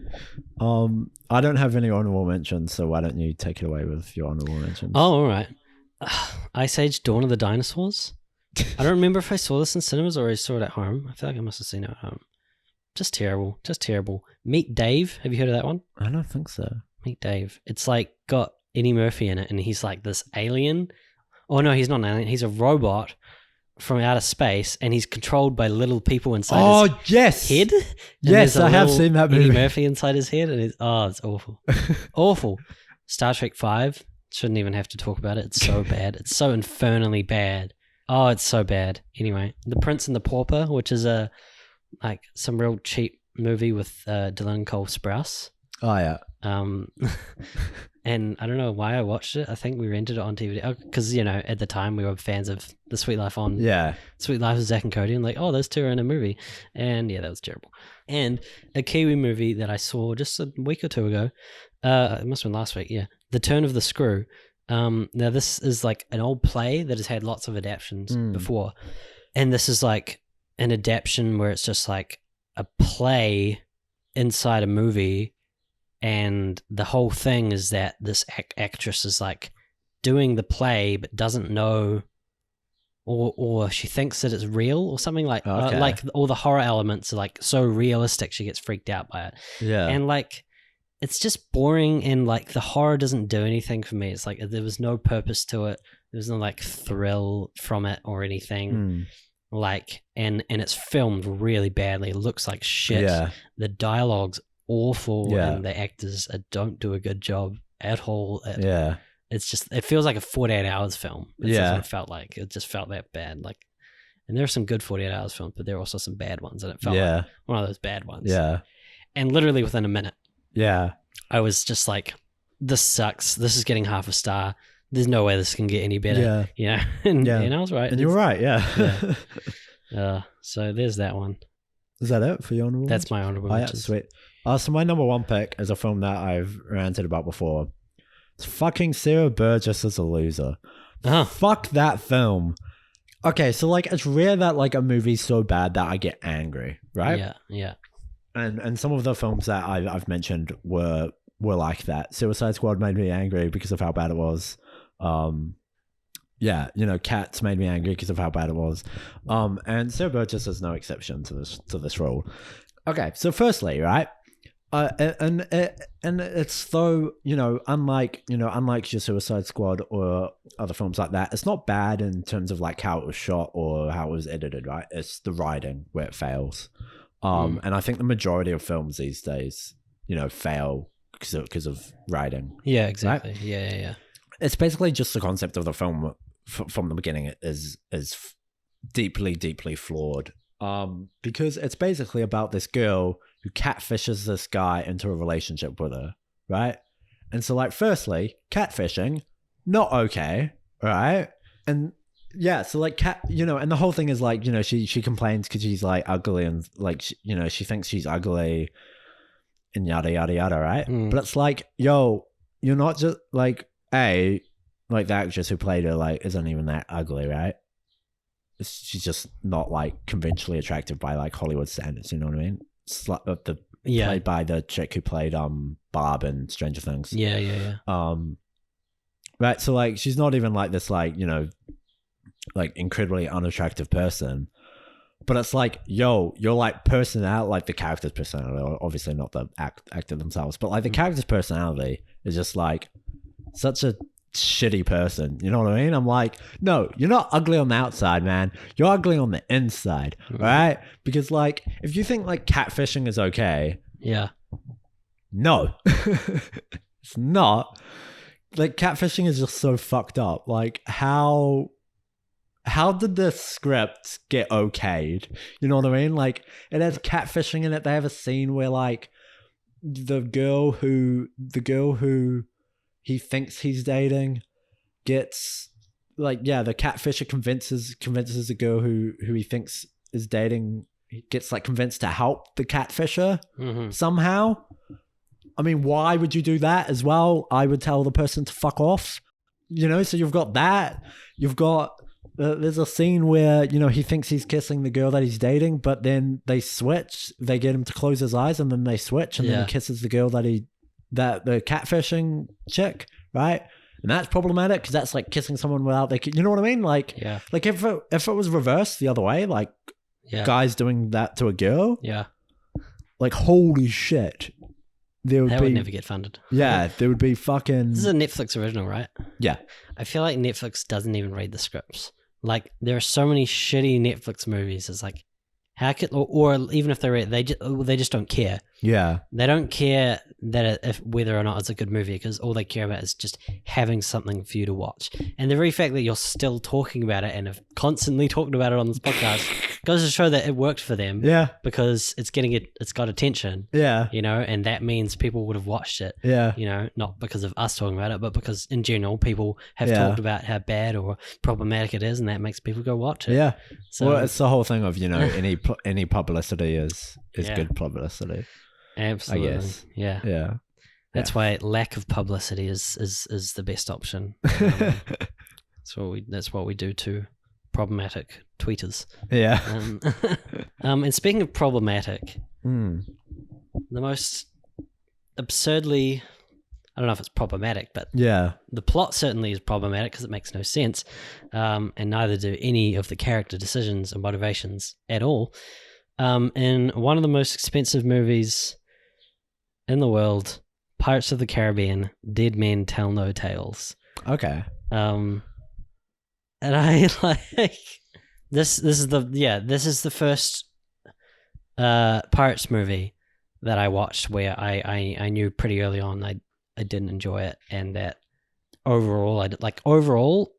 I don't have any honorable mentions, so why don't you take it away with your honorable mentions? Oh, all right. Ice Age: Dawn of the Dinosaurs. I don't remember if I saw this in cinemas or I saw it at home. I feel like I must have seen it at home. Just terrible. Meet Dave. Have you heard of that one? I don't think so. Meet Dave. It's like got Eddie Murphy in it, and he's like this alien. Oh no, he's not an alien. He's a robot from outer space, and he's controlled by little people inside his head. Yes, I have seen that movie. Eddie Murphy inside his head, and it's awful. Awful. Star Trek 5. Shouldn't even have to talk about it. It's so bad. It's so infernally bad. Oh, it's so bad. Anyway, The Prince and the Pauper, which is some real cheap movie with Dylan Cole Sprouse. Oh yeah. And I don't know why I watched it. I think we rented it on DVD because at the time we were fans of The Sweet Life of Zack and Cody, and like, oh, those two are in a movie, and yeah, that was terrible. And a Kiwi movie that I saw just a week or two ago, it must have been last week. Yeah, The Turn of the Screw. Now this is like an old play that has had lots of adaptions before, and this is like an adaptation where it's just like a play inside a movie. And the whole thing is that this actress is like doing the play, but doesn't know, or she thinks that it's real or something like all the horror elements are like so realistic she gets freaked out by it. Yeah, and like it's just boring, and like the horror doesn't do anything for me. It's like there was no purpose to it. There was no like thrill from it or anything. Like and it's filmed really badly. It looks like shit. Yeah. The dialogue's awful, and the actors don't do a good job at all. It's just, it feels like a 48 hours film. That's what it felt like. It just felt that bad. Like, and there are some good 48 hours films, but there are also some bad ones, and it felt like one of those bad ones. Yeah. And literally within a minute, I was just like, this sucks. This is getting half a star. There's no way this can get any better. And I was right. And you were right. So there's that one. Is that it for your honorable? That's my honorable mention. Sweet. So my number one pick is a film that I've ranted about before. It's fucking Sarah Burgess is a loser. Fuck that film. Okay, so like it's rare that like a movie's so bad that I get angry, right? Yeah. And some of the films that I've mentioned were like that. Suicide Squad made me angry because of how bad it was. Cats made me angry because of how bad it was. And Sarah Burgess is no exception to this rule. Okay, so firstly, right, and it's so unlike your Suicide Squad or other films like that, it's not bad in terms of like how it was shot or how it was edited, right? It's the writing where it fails. And I think the majority of films these days, fail because of writing. Yeah, exactly. Right? Yeah. It's basically just the concept of the film from the beginning is deeply, deeply flawed. Because it's basically about this girl who catfishes this guy into a relationship with her, right? And so, like, firstly, catfishing, not okay, right? And yeah, so like and the whole thing is like, she complains because she's like ugly and like, she thinks she's ugly and yada, yada, yada, right? But it's like, yo, you're not just like, like the actress who played her like isn't even that ugly, right? She's just not like conventionally attractive by like Hollywood standards, you know what I mean? It's like played by the chick who played Barb in Stranger Things. Yeah. Right, so like she's not even like this like, like incredibly unattractive person. But it's like, yo, you're like personality, like the character's personality, obviously not the actor themselves, but like the character's personality is just like such a shitty person, you know what I mean? I'm like, no, you're not ugly on the outside, man. You're ugly on the inside, right? Because like, if you think like catfishing is okay, No, it's not. Like, catfishing is just so fucked up. Like, how did the script get okayed? You know what I mean? Like, it has catfishing in it. They have a scene where, like, the girl who he thinks he's dating gets, like, yeah, the catfisher convinces the girl who he thinks is dating, he gets, like, convinced to help the catfisher somehow. I mean, why would you do that as well? I would tell the person to fuck off. You know, so you've got that. You've got, there's a scene where, you know, he thinks he's kissing the girl that he's dating, but then they switch. They get him to close his eyes, and then they switch, and then he kisses the girl that the catfishing chick, right? And that's problematic because that's like kissing someone without you know what I mean? Like, like if it was reversed the other way, like guys doing that to a girl, like, holy shit. That would never get funded. Yeah, there would be fucking... This is a Netflix original, right? Yeah. I feel like Netflix doesn't even read the scripts. Like, there are so many shitty Netflix movies. It's like, how could... Or even if they read it, they just don't care. Yeah. They don't care that whether or not it's a good movie, because all they care about is just having something for you to watch. And the very fact that you're still talking about it and have constantly talked about it on this podcast goes to show that it worked for them. Yeah. Because it's got attention. Yeah. You know, and that means people would have watched it. Yeah. You know, not because of us talking about it, but because in general people have talked about how bad or problematic it is, and that makes people go watch it. Yeah. So, well, it's the whole thing of, you know, any publicity is good publicity. Absolutely. I guess. Yeah. Yeah. That's why lack of publicity is the best option. That's what we do to problematic tweeters. Yeah. And speaking of problematic, the most absurdly, I don't know if it's problematic, but the plot certainly is problematic because it makes no sense, and neither do any of the character decisions and motivations at all. In one of the most expensive movies in the world, Pirates of the Caribbean, Dead Men Tell No Tales. Okay. And I like this is the first Pirates movie that I watched where I knew pretty early on I didn't enjoy it, and that overall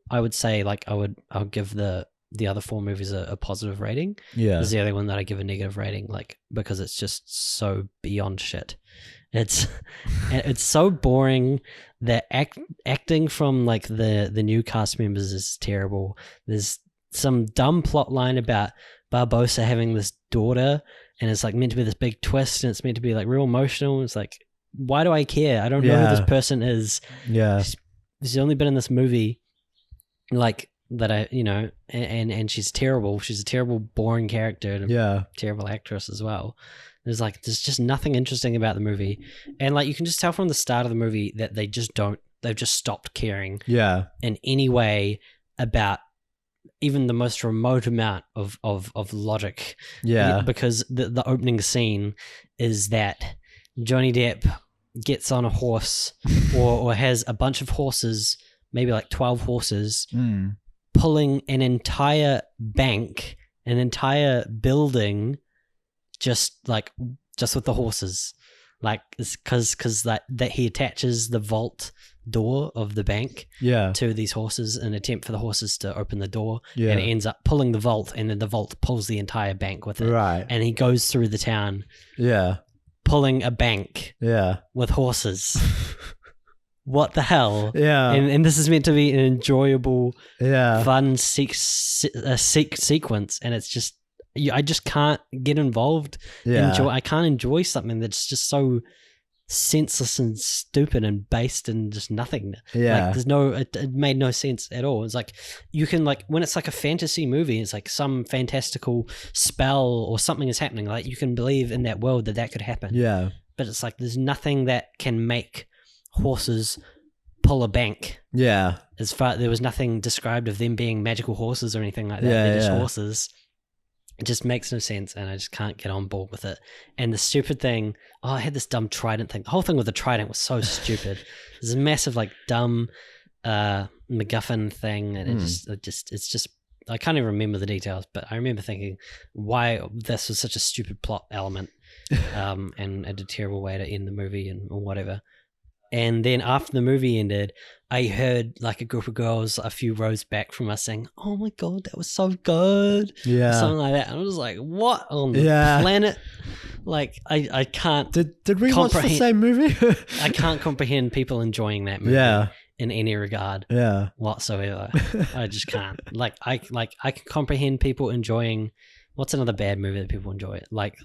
I would say, like, I'll give the other four movies a positive rating. Yeah. This is the only one that I give a negative rating, like, because it's just so beyond shit. It's so boring. The acting from, like, the new cast members is terrible. There's some dumb plot line about Barbossa having this daughter, and it's like meant to be this big twist, and it's meant to be like real emotional. It's like, why do I care? I don't know who this person is. Yeah. She's only been in this movie, like, that I, you know, and she's terrible. She's a terrible, boring character, and a terrible actress as well. There's just nothing interesting about the movie, and, like, you can just tell from the start of the movie that they've just stopped caring in any way about even the most remote amount of logic. Yeah. Because the opening scene is that Johnny Depp gets on a horse or has a bunch of horses, maybe like 12 horses, pulling an entire bank, an entire building, just with the horses. Like, it's because that he attaches the vault door of the bank to these horses in an attempt for the horses to open the door, and it ends up pulling the vault, and then the vault pulls the entire bank with it. Right. And he goes through the town pulling a bank with horses. What the hell? Yeah. And this is meant to be an enjoyable, fun sequence, and it's just, I just can't get involved. I can't enjoy something that's just so senseless and stupid and based in just nothing. Yeah. Like, it made no sense at all. It's like, you can, like, when it's like a fantasy movie, it's like some fantastical spell or something is happening. Like, you can believe in that world that could happen. Yeah. But it's like, there's nothing that can make horses pull a bank. Yeah. There was nothing described of them being magical horses or anything like that. They're just horses. It just makes no sense, and I just can't get on board with it. And the stupid thing, I had this dumb trident thing. The whole thing with the trident was so stupid. There's a massive, like, dumb MacGuffin thing, and it's just I can't even remember the details, but I remember thinking why this was such a stupid plot element. and a terrible way to end the movie or whatever. And then after the movie ended, I heard like a group of girls a few rows back from us saying, "Oh my God, that was so good." Yeah. Something like that. And I was like, what on the planet? Like, I can't. Did we watch the same movie? I can't comprehend people enjoying that movie in any regard whatsoever. I just can't. I can comprehend people enjoying. What's another bad movie that people enjoy? Like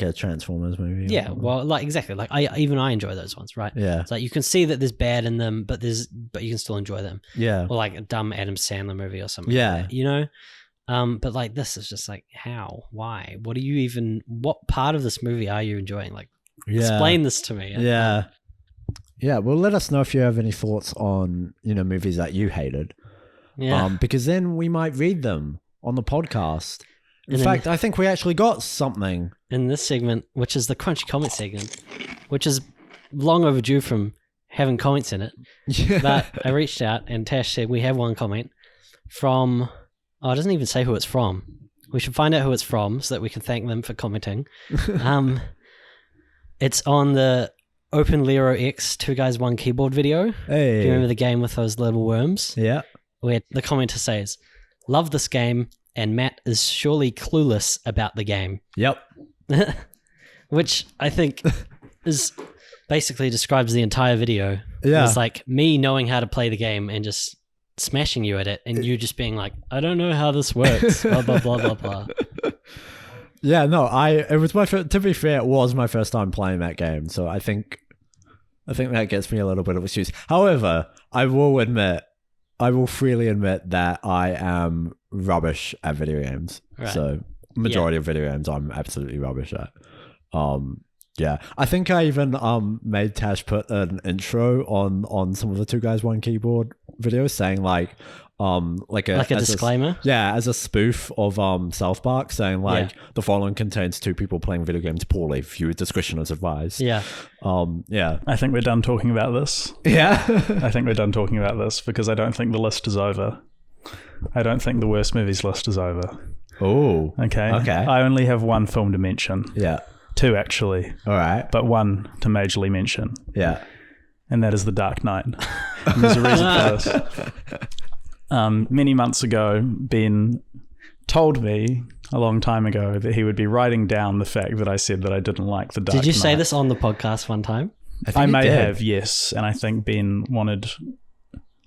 a Transformers movie. Yeah, well, like exactly. Like I enjoy those ones, right? Yeah. It's like you can see that there's bad in them, but you can still enjoy them. Yeah. Or like a dumb Adam Sandler movie or something. Yeah. Like that, you know? But like this is just like how? Why? What part of this movie are you enjoying? Like explain this to me. Yeah. Yeah. Well, let us know if you have any thoughts on, movies that you hated. Yeah. Because then we might read them on the podcast. In fact, I think we actually got something in this segment, which is the crunchy comment segment, which is long overdue from having comments in it. Yeah. But I reached out and Tash said we have one comment from. Oh, it doesn't even say who it's from. We should find out who it's from so that we can thank them for commenting. It's on the OpenLaughRiot X 2 Guys 1 Keyboard video. Hey. Do you remember the game with those little worms? Yeah. Where the commenter says, "Love this game, and Matt is surely clueless about the game." Yep. Which I think is basically describes the entire video. Yeah. It's like me knowing how to play the game and just smashing you at it, and you just being like, "I don't know how this works." Blah blah blah blah blah. Yeah, no, it was to be fair, it was my first time playing that game, so I think that gets me a little bit of excuse. However, I will freely admit that I am rubbish at video games. Right. So majority of video games I'm absolutely rubbish at. Yeah, I think I even made Tash put an intro on some of the 2 Guys 1 Keyboard videos saying like a disclaimer. As a spoof of South Park, saying the following contains 2 people playing video games poorly. Viewer discretion is advised. Yeah. I think we're done talking about this. Yeah. I think we're done talking about this because I don't think the list is over. I don't think the worst movies list is over. Oh. Okay. I only have one film to mention. Yeah. 2 actually. All right. But one to majorly mention. Yeah. And that is The Dark Knight. And there's a reason for this. Many months ago, Ben told me a long time ago that he would be writing down the fact that I said that I didn't like The Dark Knight. Did you say this on the podcast one time? I may have, yes. And I think Ben wanted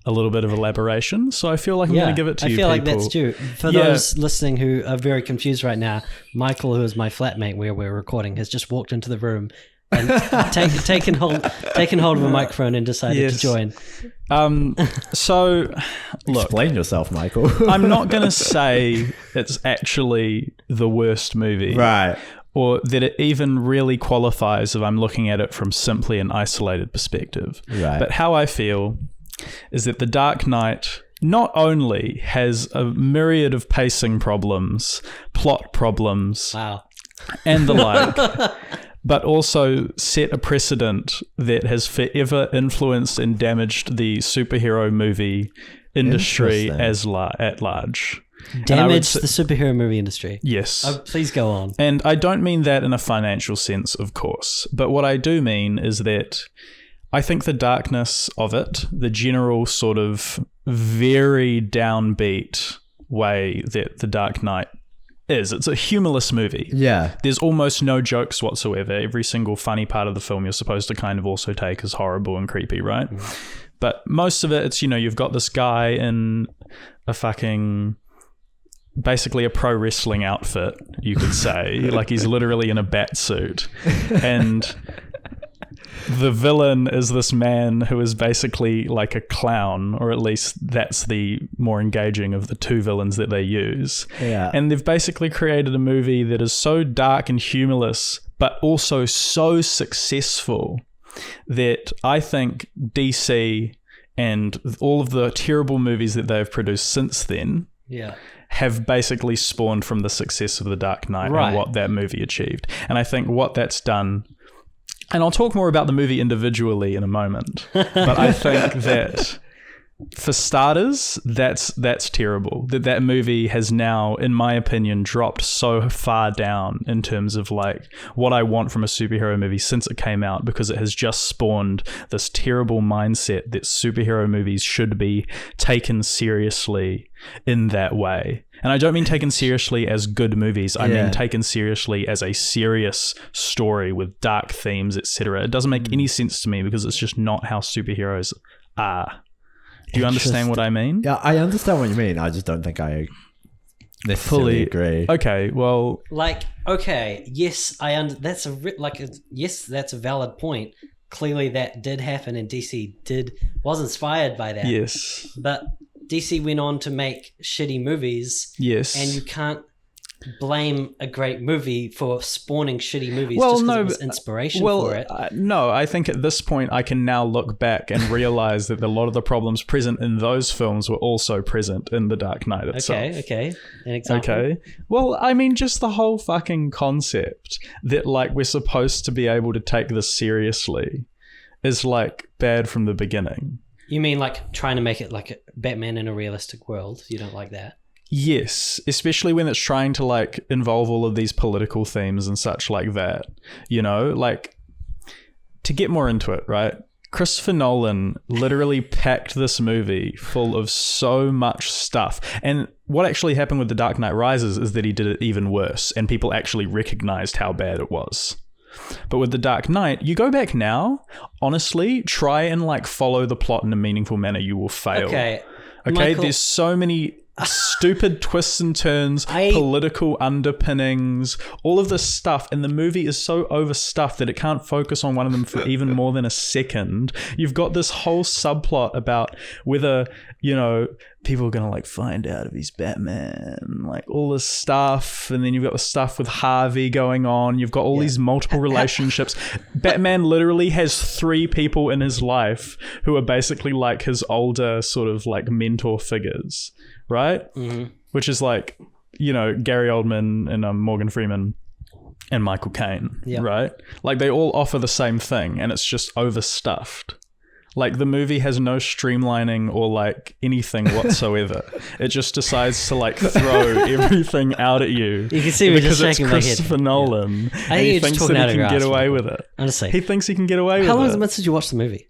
a little bit of elaboration, so I feel like I'm going to give it to you. I feel like that's due. For those listening who are very confused right now, Michael, who is my flatmate where we're recording, has just walked into the room and taken hold of a microphone and decided to join. So, look, explain yourself, Michael. I'm not going to say it's actually the worst movie, right? Or that it even really qualifies if I'm looking at it from simply an isolated perspective. Right. But how I feel is that The Dark Knight not only has a myriad of pacing problems, plot problems, and the like, but also set a precedent that has forever influenced and damaged the superhero movie industry at large. Damaged the superhero movie industry? Yes. Please go on. And I don't mean that in a financial sense, of course, but what I do mean is that I think the darkness of it, the general sort of very downbeat way that The Dark Knight is, it's a humorless movie. Yeah. There's almost no jokes whatsoever. Every single funny part of the film you're supposed to kind of also take as horrible and creepy, right? But most of it, it's, you've got this guy in a fucking... basically a pro wrestling outfit, you could say. Like he's literally in a bat suit. And the villain is this man who is basically like a clown, or at least that's the more engaging of the 2 villains that they use. Yeah. And they've basically created a movie that is so dark and humorless, but also so successful that I think DC and all of the terrible movies that they've produced since then have basically spawned from the success of The Dark Knight and what that movie achieved. And I think what that's done, and I'll talk more about the movie individually in a moment, but I think that for starters, that's terrible. That movie has now, in my opinion, dropped so far down in terms of like what I want from a superhero movie since it came out, because it has just spawned this terrible mindset that superhero movies should be taken seriously in that way. And I don't mean taken seriously as good movies. I mean taken seriously as a serious story with dark themes, etc. It doesn't make any sense to me, because it's just not how superheroes are. Do you understand what I mean? Yeah, I understand what you mean. I just don't think I necessarily agree. Okay, well, like, okay, yes, that's a valid point. Clearly, that did happen, and DC was inspired by that. Yes, but DC went on to make shitty movies. Yes, and you can't blame a great movie for spawning shitty movies just because it was inspiration for it. No, I think at this point I can now look back and realize that a lot of the problems present in those films were also present in The Dark Knight itself. Okay. An example? Okay. Well, I mean, just the whole fucking concept that like we're supposed to be able to take this seriously is like bad from the beginning. You mean like trying to make it like Batman in a realistic world? You don't like that? Yes, especially when it's trying to like involve all of these political themes and such like that, you know, like to get more into it, right? Christopher Nolan literally packed this movie full of so much stuff. And what actually happened with The Dark Knight Rises is that he did it even worse, and people actually recognized how bad it was. But with The Dark Knight, you go back now, honestly, try and like follow the plot in a meaningful manner, you will fail. Okay, Michael, there's so many stupid twists and turns, political underpinnings, all of this stuff, and the movie is so overstuffed that it can't focus on one of them for even more than a second. You've got this whole subplot about whether, you know, people are gonna like find out if he's Batman, like all this stuff, and then you've got the stuff with Harvey going on. You've got all these multiple relationships. Batman literally has 3 people in his life who are basically like his older sort of like mentor figures, right? Mm-hmm. Which is like, you know, Gary Oldman and Morgan Freeman and Michael Caine, right? Like they all offer the same thing, and it's just overstuffed. Like the movie has no streamlining or like anything whatsoever. It just decides to like throw everything out at you. You can see me just shaking my head. Christopher Nolan, and he thinks that he can get away with it. Honestly, he thinks he can get away with it. How long since did you watch the movie?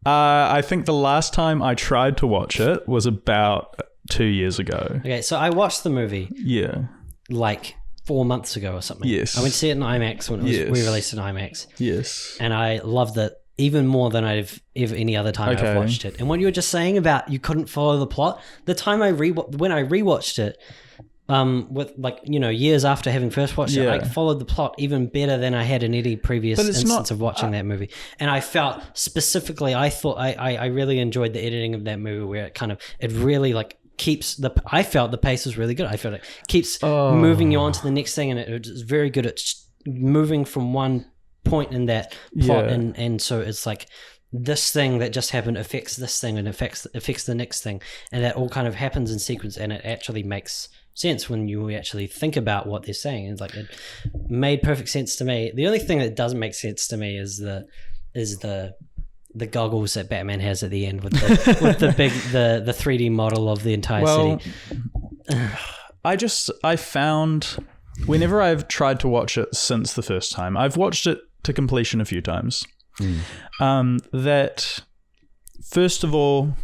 I think the last time I tried to watch it was about 2 years ago. Okay, so I watched the movie. Yeah. Like 4 months ago or something. Yes. I went to see it in IMAX when it was re-released in IMAX. Yes. And I loved it even more than I've ever any other time I've watched it. And what you were just saying about you couldn't follow the plot, the time when I rewatched it, with like, you know, years after having first watched it, I followed the plot even better than I had in any previous instance of watching that movie. And I felt specifically, I thought I really enjoyed the editing of that movie, where it really like keeps I felt the pace was really good. I felt it keeps moving you on to the next thing, and it was very good at moving from one point in that plot, and so it's like this thing that just happened affects this thing and affects the next thing, and that all kind of happens in sequence, and it actually makes sense when you actually think about what they're saying. It's like it made perfect sense to me. The only thing that doesn't make sense to me is the goggles that Batman has at the end with the big the 3D model of the entire city. I found whenever I've tried to watch it since the first time, I've watched it to completion a few times. That first of all,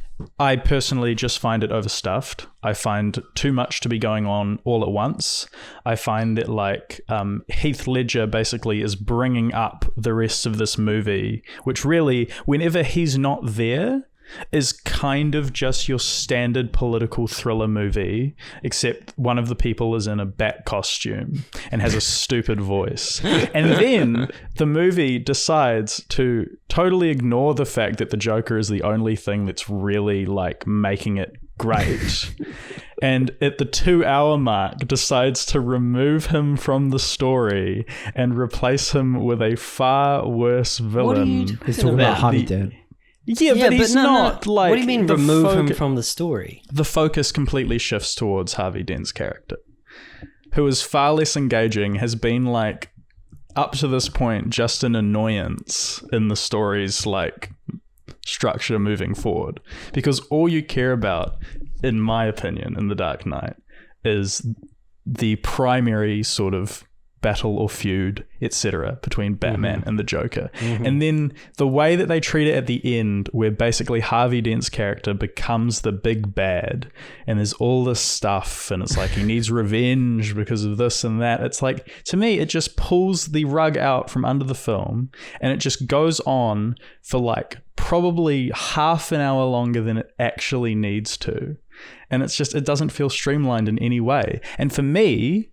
I personally just find it overstuffed. I find too much to be going on all at once. I find that like Heath Ledger basically is bringing up the rest of this movie, which really, whenever he's not there, is kind of just your standard political thriller movie, except one of the people is in a bat costume and has a stupid voice. And then the movie decides to totally ignore the fact that the Joker is the only thing that's really like making it great. And at the 2-hour mark decides to remove him from the story and replace him with a far worse villain. What are you talking about? Harvey Dent. Yeah, but he's not like... What do you mean remove him from the story? The focus completely shifts towards Harvey Dent's character, who is far less engaging, has been like, up to this point, just an annoyance in the story's like structure moving forward, because all you care about, in my opinion, in The Dark Knight is the primary sort of battle or feud, etc., between Batman and the Joker. And then the way that they treat it at the end, where basically Harvey Dent's character becomes the big bad, and there's all this stuff, and it's like he needs revenge because of this and that. It's like, to me, it just pulls the rug out from under the film, and it just goes on for like probably half an hour longer than it actually needs to. And it's just, it doesn't feel streamlined in any way. And for me,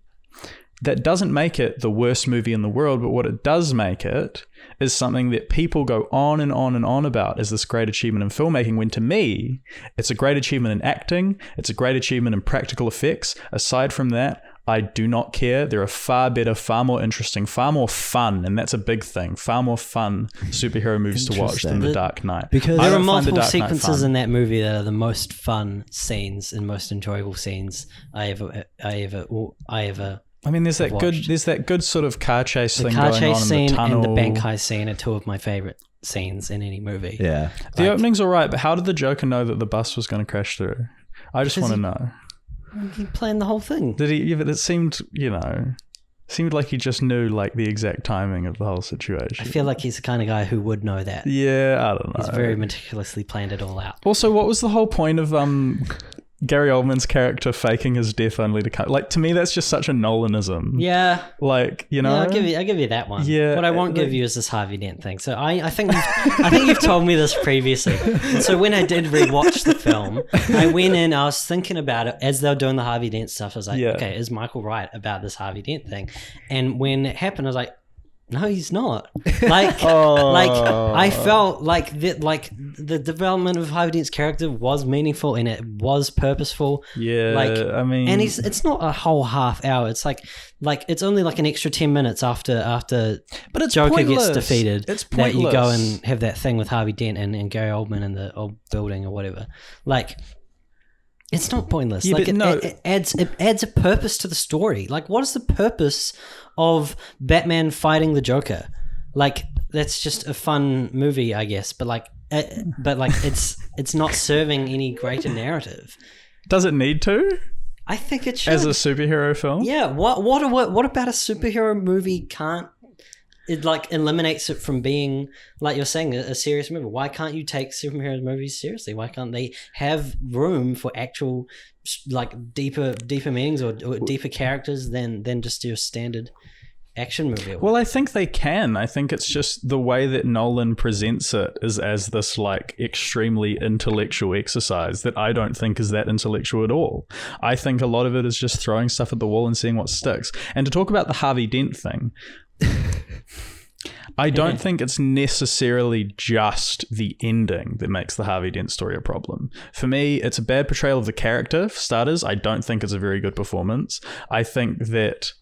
that doesn't make it the worst movie in the world, but what it does make it is something that people go on and on and on about as this great achievement in filmmaking, when to me, it's a great achievement in acting, it's a great achievement in practical effects. Aside from that, I do not care. There are far better, far more interesting, far more fun, and that's a big thing, far more fun superhero movies to watch than The Dark Knight. Because there are multiple sequences in that movie that are the most fun scenes and most enjoyable scenes I ever I mean, there's that good sort of car chase thing going on in the tunnel. The car chase scene and the bank heist scene are two of my favorite scenes in any movie. Yeah. The opening's all right, but how did the Joker know that the bus was going to crash through? I just want to know. He planned the whole thing. Did he? Yeah, but it seemed like he just knew like the exact timing of the whole situation. I feel like he's the kind of guy who would know that. Yeah, I don't know. He's very meticulously planned it all out. Also, what was the whole point of Gary Oldman's character faking his death only to come? Like, to me, that's just such a Nolanism. Yeah. Like, you know. Yeah, I'll give you that one. Yeah. What I won't give you is this Harvey Dent thing. So I think you've told me this previously. And so when I did rewatch the film, I went in, I was thinking about it as they were doing the Harvey Dent stuff. I was like, okay, is Michael right about this Harvey Dent thing? And when it happened, I was like, no, he's not. Like, I felt like that. Like the development of Harvey Dent's character was meaningful and it was purposeful. Yeah, I mean, and it's not a whole half hour. It's like it's only like an extra 10 minutes after. But it's Joker pointless. Gets defeated. It's pointless. That you go and have that thing with Harvey Dent and Gary Oldman in the old building or whatever. Like. It's not pointless. Yeah, like it adds a purpose to the story. Like, what is the purpose of Batman fighting the Joker? Like, that's just a fun movie, I guess. But it's not serving any greater narrative. Does it need to? I think it should. As a superhero film? Yeah. What about a superhero movie can't? It like eliminates it from being, like you're saying, a serious movie. Why can't you take superhero movies seriously? Why can't they have room for actual like deeper meanings or deeper characters than just your standard action movie? Well, I think they can. I think it's just the way that Nolan presents it is as this like extremely intellectual exercise that I don't think is that intellectual at all. I think a lot of it is just throwing stuff at the wall and seeing what sticks. And to talk about the Harvey Dent thing, I don't think it's necessarily just the ending that makes the Harvey Dent story a problem. For me, it's a bad portrayal of the character, for starters. I don't think it's a very good performance. I think that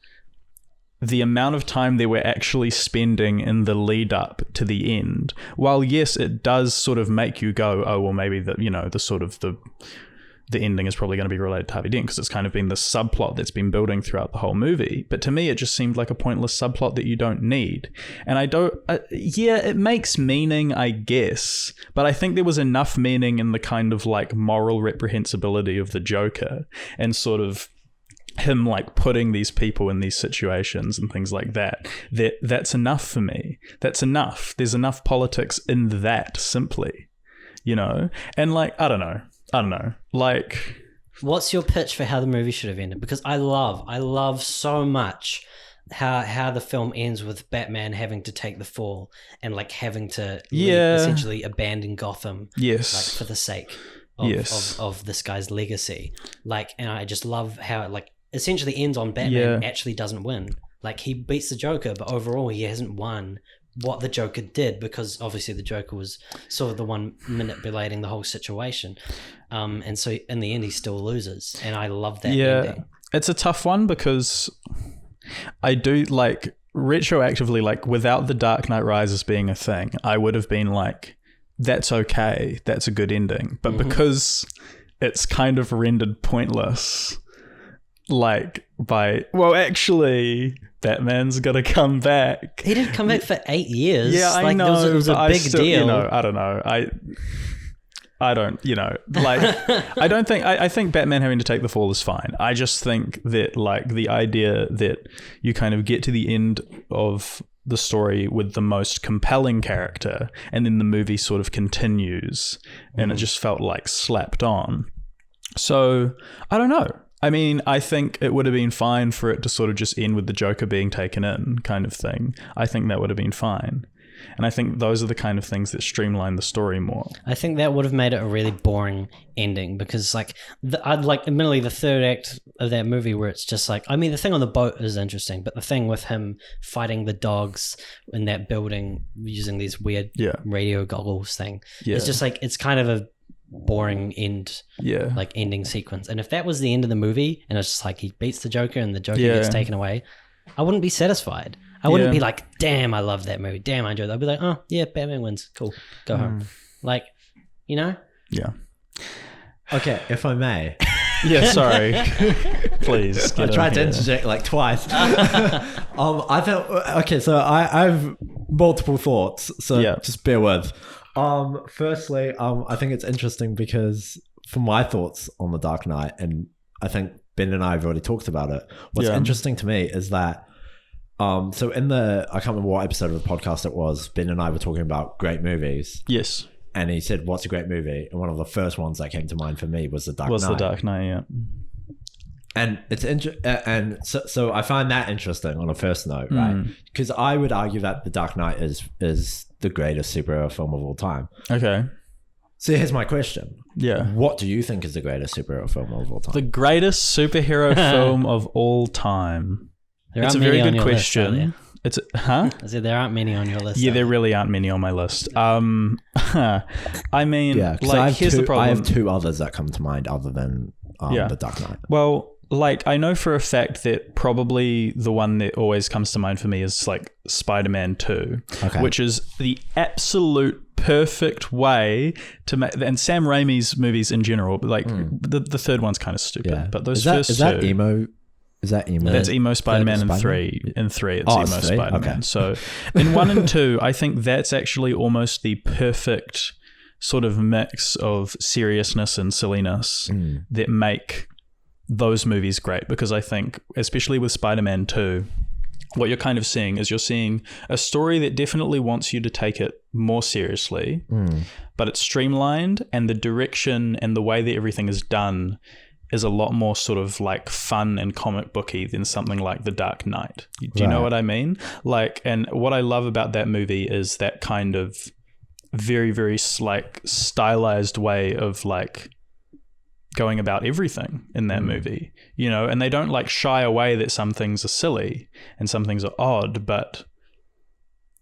the amount of time they were actually spending in the lead up to the end, while yes, it does sort of make you go, oh, well, maybe the ending is probably going to be related to Harvey Dent because it's kind of been the subplot that's been building throughout the whole movie. But to me, it just seemed like a pointless subplot that you don't need. And I don't... it makes meaning, I guess. But I think there was enough meaning in the kind of like moral reprehensibility of the Joker and sort of him like putting these people in these situations and things like that's enough for me. That's enough. There's enough politics in that simply, you know? And like, I don't know. Like, what's your pitch for how the movie should have ended? Because I love so much how the film ends with Batman having to take the fall and like having to essentially abandon Gotham, like for the sake of this guy's legacy. Like, and I just love how it like essentially ends on Batman actually doesn't win. Like, he beats the Joker, but overall he hasn't won what the Joker did, because obviously the Joker was sort of the one manipulating the whole situation. And so in the end he still loses. And I love that ending. It's a tough one because I do like retroactively, like without The Dark Knight Rises being a thing, I would have been like, that's okay. That's a good ending. But because it's kind of rendered pointless, like by, well, actually, Batman's got to come back. He didn't come back for 8 years. Yeah, I know. It was a big deal. You know, I don't know. I don't, you know, like, I think Batman having to take the fall is fine. I just think that, like, the idea that you kind of get to the end of the story with the most compelling character and then the movie sort of continues and it just felt like slapped on. So, I don't know. I mean, I think it would have been fine for it to sort of just end with the Joker being taken in kind of thing. I think that would have been fine. And I think those are the kind of things that streamline the story more. I think that would have made it a really boring ending because, like, admittedly, the third act of that movie where it's just like, I mean, the thing on the boat is interesting, but the thing with him fighting the dogs in that building using these weird radio goggles thing, it's just like, it's kind of a boring ending sequence. And if that was the end of the movie and it's just like he beats the Joker and the Joker gets taken away, I wouldn't be satisfied. I wouldn't be like, damn, I love that movie. Damn, I enjoyed that. I'd be like, oh, yeah, Batman wins. Cool. Go home. Like, you know? Yeah. Okay, if I may. Yeah, sorry. Please. I tried to interject like twice. I felt, okay, so I've multiple thoughts, so just bear with. Firstly, I think it's interesting because for my thoughts on The Dark Knight, and I think Ben and I have already talked about it, what's interesting to me is that so in I can't remember what episode of the podcast it was, Ben and I were talking about great movies. Yes. And he said, what's a great movie? And one of the first ones that came to mind for me was The Dark Knight. The Dark Knight, yeah. And it's and so I find that interesting on a first note, right? Because I would argue that The Dark Knight is the greatest superhero film of all time. Okay. So here's my question. Yeah. What do you think is the greatest superhero film of all time? The greatest superhero film of all time. It's a very good question. It's I said there aren't many on your list. Yeah, there really aren't many on my list. I mean, like, here's the problem. I have two others that come to mind other than The Dark Knight. Well, like, I know for a fact that probably the one that always comes to mind for me is like Spider-Man 2, which is the absolute perfect way to make, and Sam Raimi's movies in general, like the third one's kind of stupid, but those first two. Is that emo? That's emo Spider-Man in 3. In 3, it's emo Spider-Man. Okay. So in 1 and 2, I think that's actually almost the perfect sort of mix of seriousness and silliness that make those movies great. Because I think, especially with Spider-Man 2, what you're kind of seeing is you're seeing a story that definitely wants you to take it more seriously, but it's streamlined, and the direction and the way that everything is done is a lot more sort of like fun and comic booky than something like The Dark Knight. Do you know what I mean? Like, and what I love about that movie is that kind of very, very like stylized way of like going about everything in that movie, you know, and they don't like shy away that some things are silly and some things are odd, but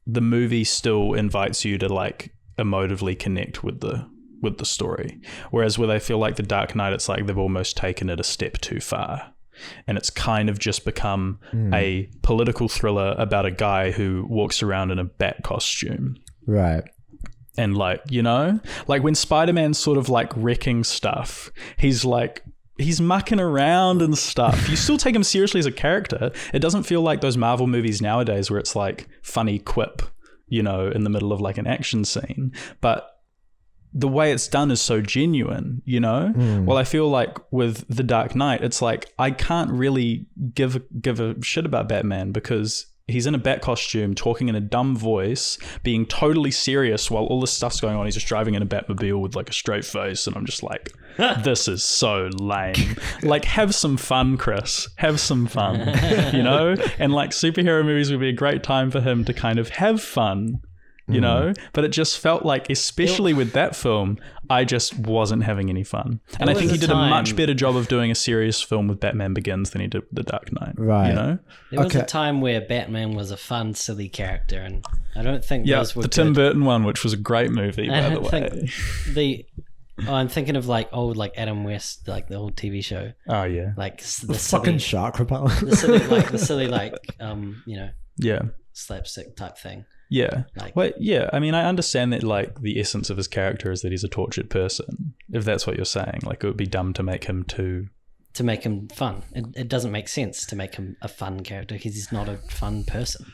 the movie still invites you to like emotively connect with the story. Whereas with, I feel like The Dark Knight, it's like they've almost taken it a step too far, and it's kind of just become a political thriller about a guy who walks around in a bat costume. Right. And like, you know, like when Spider-Man's sort of like wrecking stuff, he's mucking around and stuff. You still take him seriously as a character. It doesn't feel like those Marvel movies nowadays where it's like funny quip, you know, in the middle of like an action scene. But the way it's done is so genuine, you know? Well, I feel like with The Dark Knight, it's like I can't really give a shit about Batman because he's in a bat costume, talking in a dumb voice, being totally serious while all this stuff's going on. He's just driving in a Batmobile with like a straight face, and I'm just like, this is so lame. Like, have some fun, Chris. Have some fun, you know? And like superhero movies would be a great time for him to kind of have fun, you know, but it just felt like, especially with that film, I just wasn't having any fun. And I think he did a much better job of doing a serious film with Batman Begins than he did with The Dark Knight. Right. You know? There was a time where Batman was a fun, silly character, and I don't think those were the Tim Burton one, which was a great movie, by the way. I'm thinking of like old, like Adam West, like the old TV show. Oh yeah, like the fucking shark repellent. the silly, you know, slapstick type thing. Yeah. Well, yeah. I mean, I understand that like the essence of his character is that he's a tortured person. If that's what you're saying, like it would be dumb to make him too to make him fun. It doesn't make sense to make him a fun character because he's not a fun person.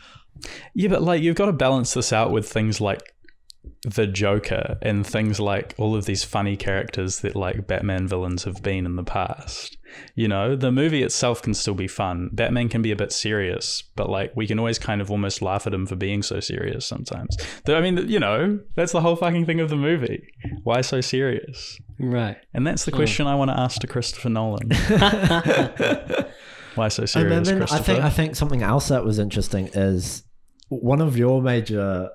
Yeah, but like you've got to balance this out with things like the Joker and things like all of these funny characters that like Batman villains have been in the past. You know, the movie itself can still be fun. Batman can be a bit serious, but like we can always kind of almost laugh at him for being so serious sometimes. I mean, you know, that's the whole fucking thing of the movie. Why so serious? Right. And that's the question I want to ask to Christopher Nolan. Why so serious, and then Christopher? I think something else that was interesting is one of your major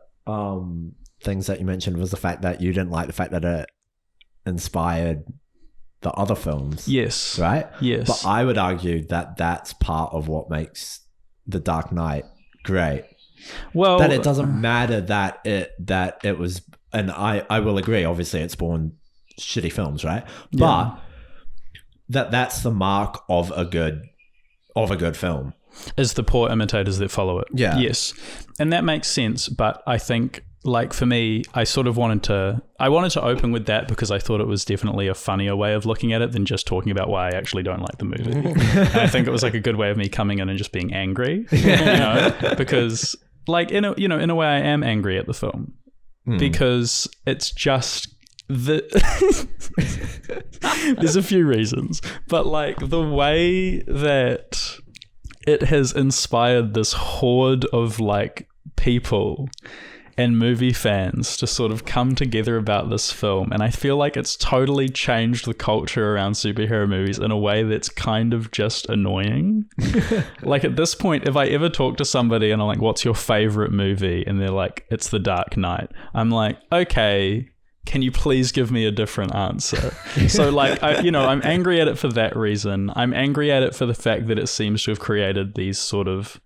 things that you mentioned was the fact that you didn't like the fact that it inspired the other films. Yes. Right? Yes. But I would argue that that's part of what makes The Dark Knight great. Well, that it doesn't matter that it was, and I will agree, obviously it spawned shitty films, right? Yeah. But that's the mark of a good film. Is the poor imitators that follow it. Yeah. Yes. And that makes sense, but I think like for me, I sort of wanted to open with that because I thought it was definitely a funnier way of looking at it than just talking about why I actually don't like the movie. And I think it was like a good way of me coming in and just being angry, you know, because like in a way I am angry at the film because it's just there's a few reasons, but like the way that it has inspired this horde of like people and movie fans to sort of come together about this film. And I feel like it's totally changed the culture around superhero movies in a way that's kind of just annoying. Like at this point, if I ever talk to somebody and I'm like, what's your favorite movie? And they're like, it's The Dark Knight. I'm like, okay, can you please give me a different answer? So like, I'm angry at it for that reason. I'm angry at it for the fact that it seems to have created these sort of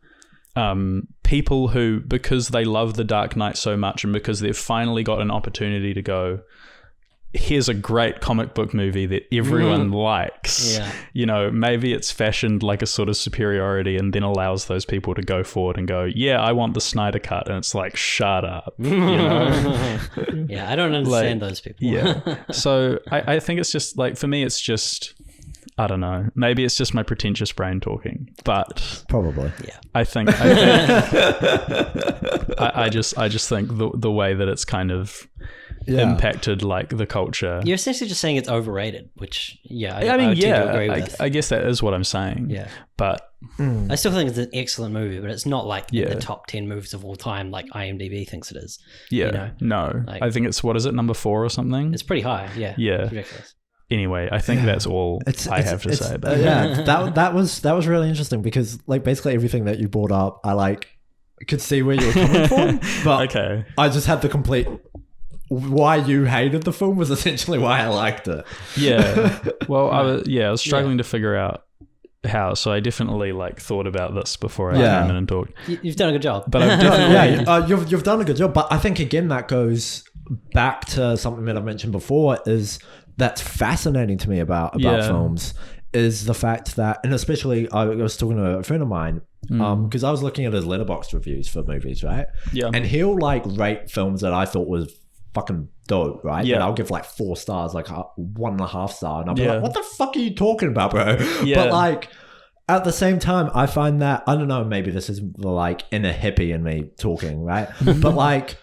people who, because they love The Dark Knight so much and because they've finally got an opportunity to go, here's a great comic book movie that everyone likes. Yeah. You know, maybe it's fashioned like a sort of superiority and then allows those people to go forward and go, yeah, I want the Snyder Cut. And it's like, shut up. You know? Yeah, I don't understand those people. Yeah. So I think it's just like, for me, it's just, I don't know. Maybe it's just my pretentious brain talking, but probably. Yeah. I just think the way that it's kind of impacted like the culture. You're essentially just saying it's overrated, which I mean, tend to agree with. I guess that is what I'm saying. Yeah. But I still think it's an excellent movie, but it's not like in Yeah. the top 10 movies of all time like IMDb thinks it is. yeah, You know? no. Like- I think it's, what is it, number 4 or something? It's pretty high. Yeah. Yeah. It's ridiculous. Anyway, I think that's all I have to say about it. Yeah, that was really interesting because like basically everything that you brought up, I like could see where you were coming from, but Okay. I just had the complete why you hated the film was essentially why I liked it. Yeah. Well, I was struggling to figure out how, so I definitely like thought about this before I came in and talked. You've done a good job. But I've definitely You've done a good job, but I think again that goes back to something that I mentioned before is that's fascinating to me about films is the fact that, and especially I was talking to a friend of mine because I was looking at his Letterboxd reviews for movies, right? Yeah. And he'll like rate films that I thought was fucking dope, right? Yeah. And I'll give like 4 stars, like 1.5 star, and I'll be Yeah. like, what the fuck are you talking about, bro? Yeah. But like at the same time, I find that, I don't know, maybe this is the like inner hippie in me talking, right? But like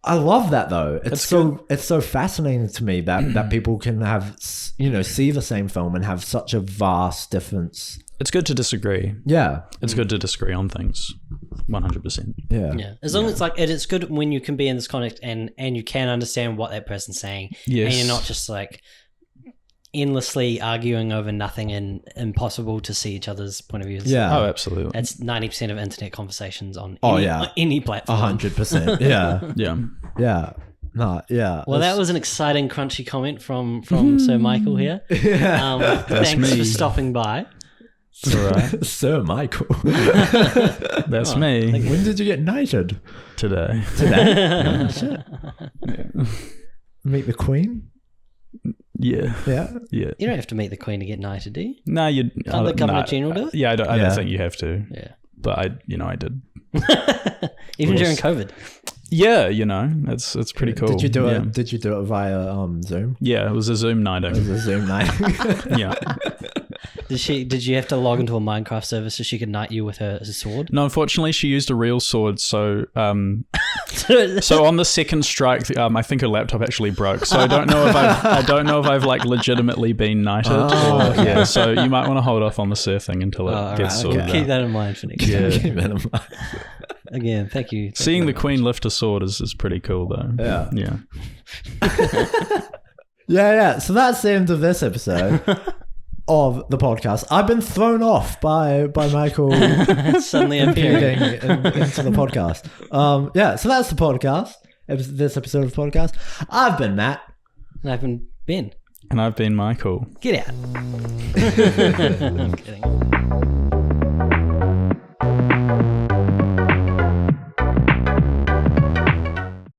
I love that though. It's so fascinating to me that people can have, see the same film and have such a vast difference. It's good to disagree. Yeah. It's good to disagree on things. 100%. Yeah. Yeah. As long as it's like it's good when you can be in this context and you can understand what that person's saying. Yes. And you're not just like endlessly arguing over nothing and impossible to see each other's point of view. Yeah. Oh, absolutely. That's 90% of internet conversations on any platform. 100%. Yeah. Yeah. Yeah. No, yeah. Well, that was an exciting, crunchy comment from Sir Michael here. Yeah. Thanks me. for stopping by. It's all right. Sir Michael. That's me When did you get knighted? today. Today? Oh, shit. Meet the Queen? Yeah. Yeah. Yeah. You don't have to meet the Queen to get knighted, do you? No, you. Can't the Governor General do it? Yeah, I don't Yeah. think you have to. Yeah. But I did. Even Yes. during COVID. Yeah, it's pretty cool. Did you do Yeah. it? Did you do it via Zoom? Yeah, it was a Zoom nighting. It was a Zoom night. Yeah. Did you have to log into a Minecraft server so she could knight you with her sword? No, unfortunately, she used a real sword. So, so on the second strike, I think her laptop actually broke. So I don't know if I've like legitimately been knighted. Yeah. So you might want to hold off on the surfing until it gets sorted. Keep that in mind for next time. Keep that in mind. Again, thank you. Seeing the Queen lift a sword is pretty cool, though. Yeah. Yeah. So that's the end of this episode of the podcast. I've been thrown off by Michael suddenly appearing into the podcast. So that's the podcast. This episode of the podcast. I've been Matt. And I've been Ben. And I've been Michael. Get out. I'm kidding.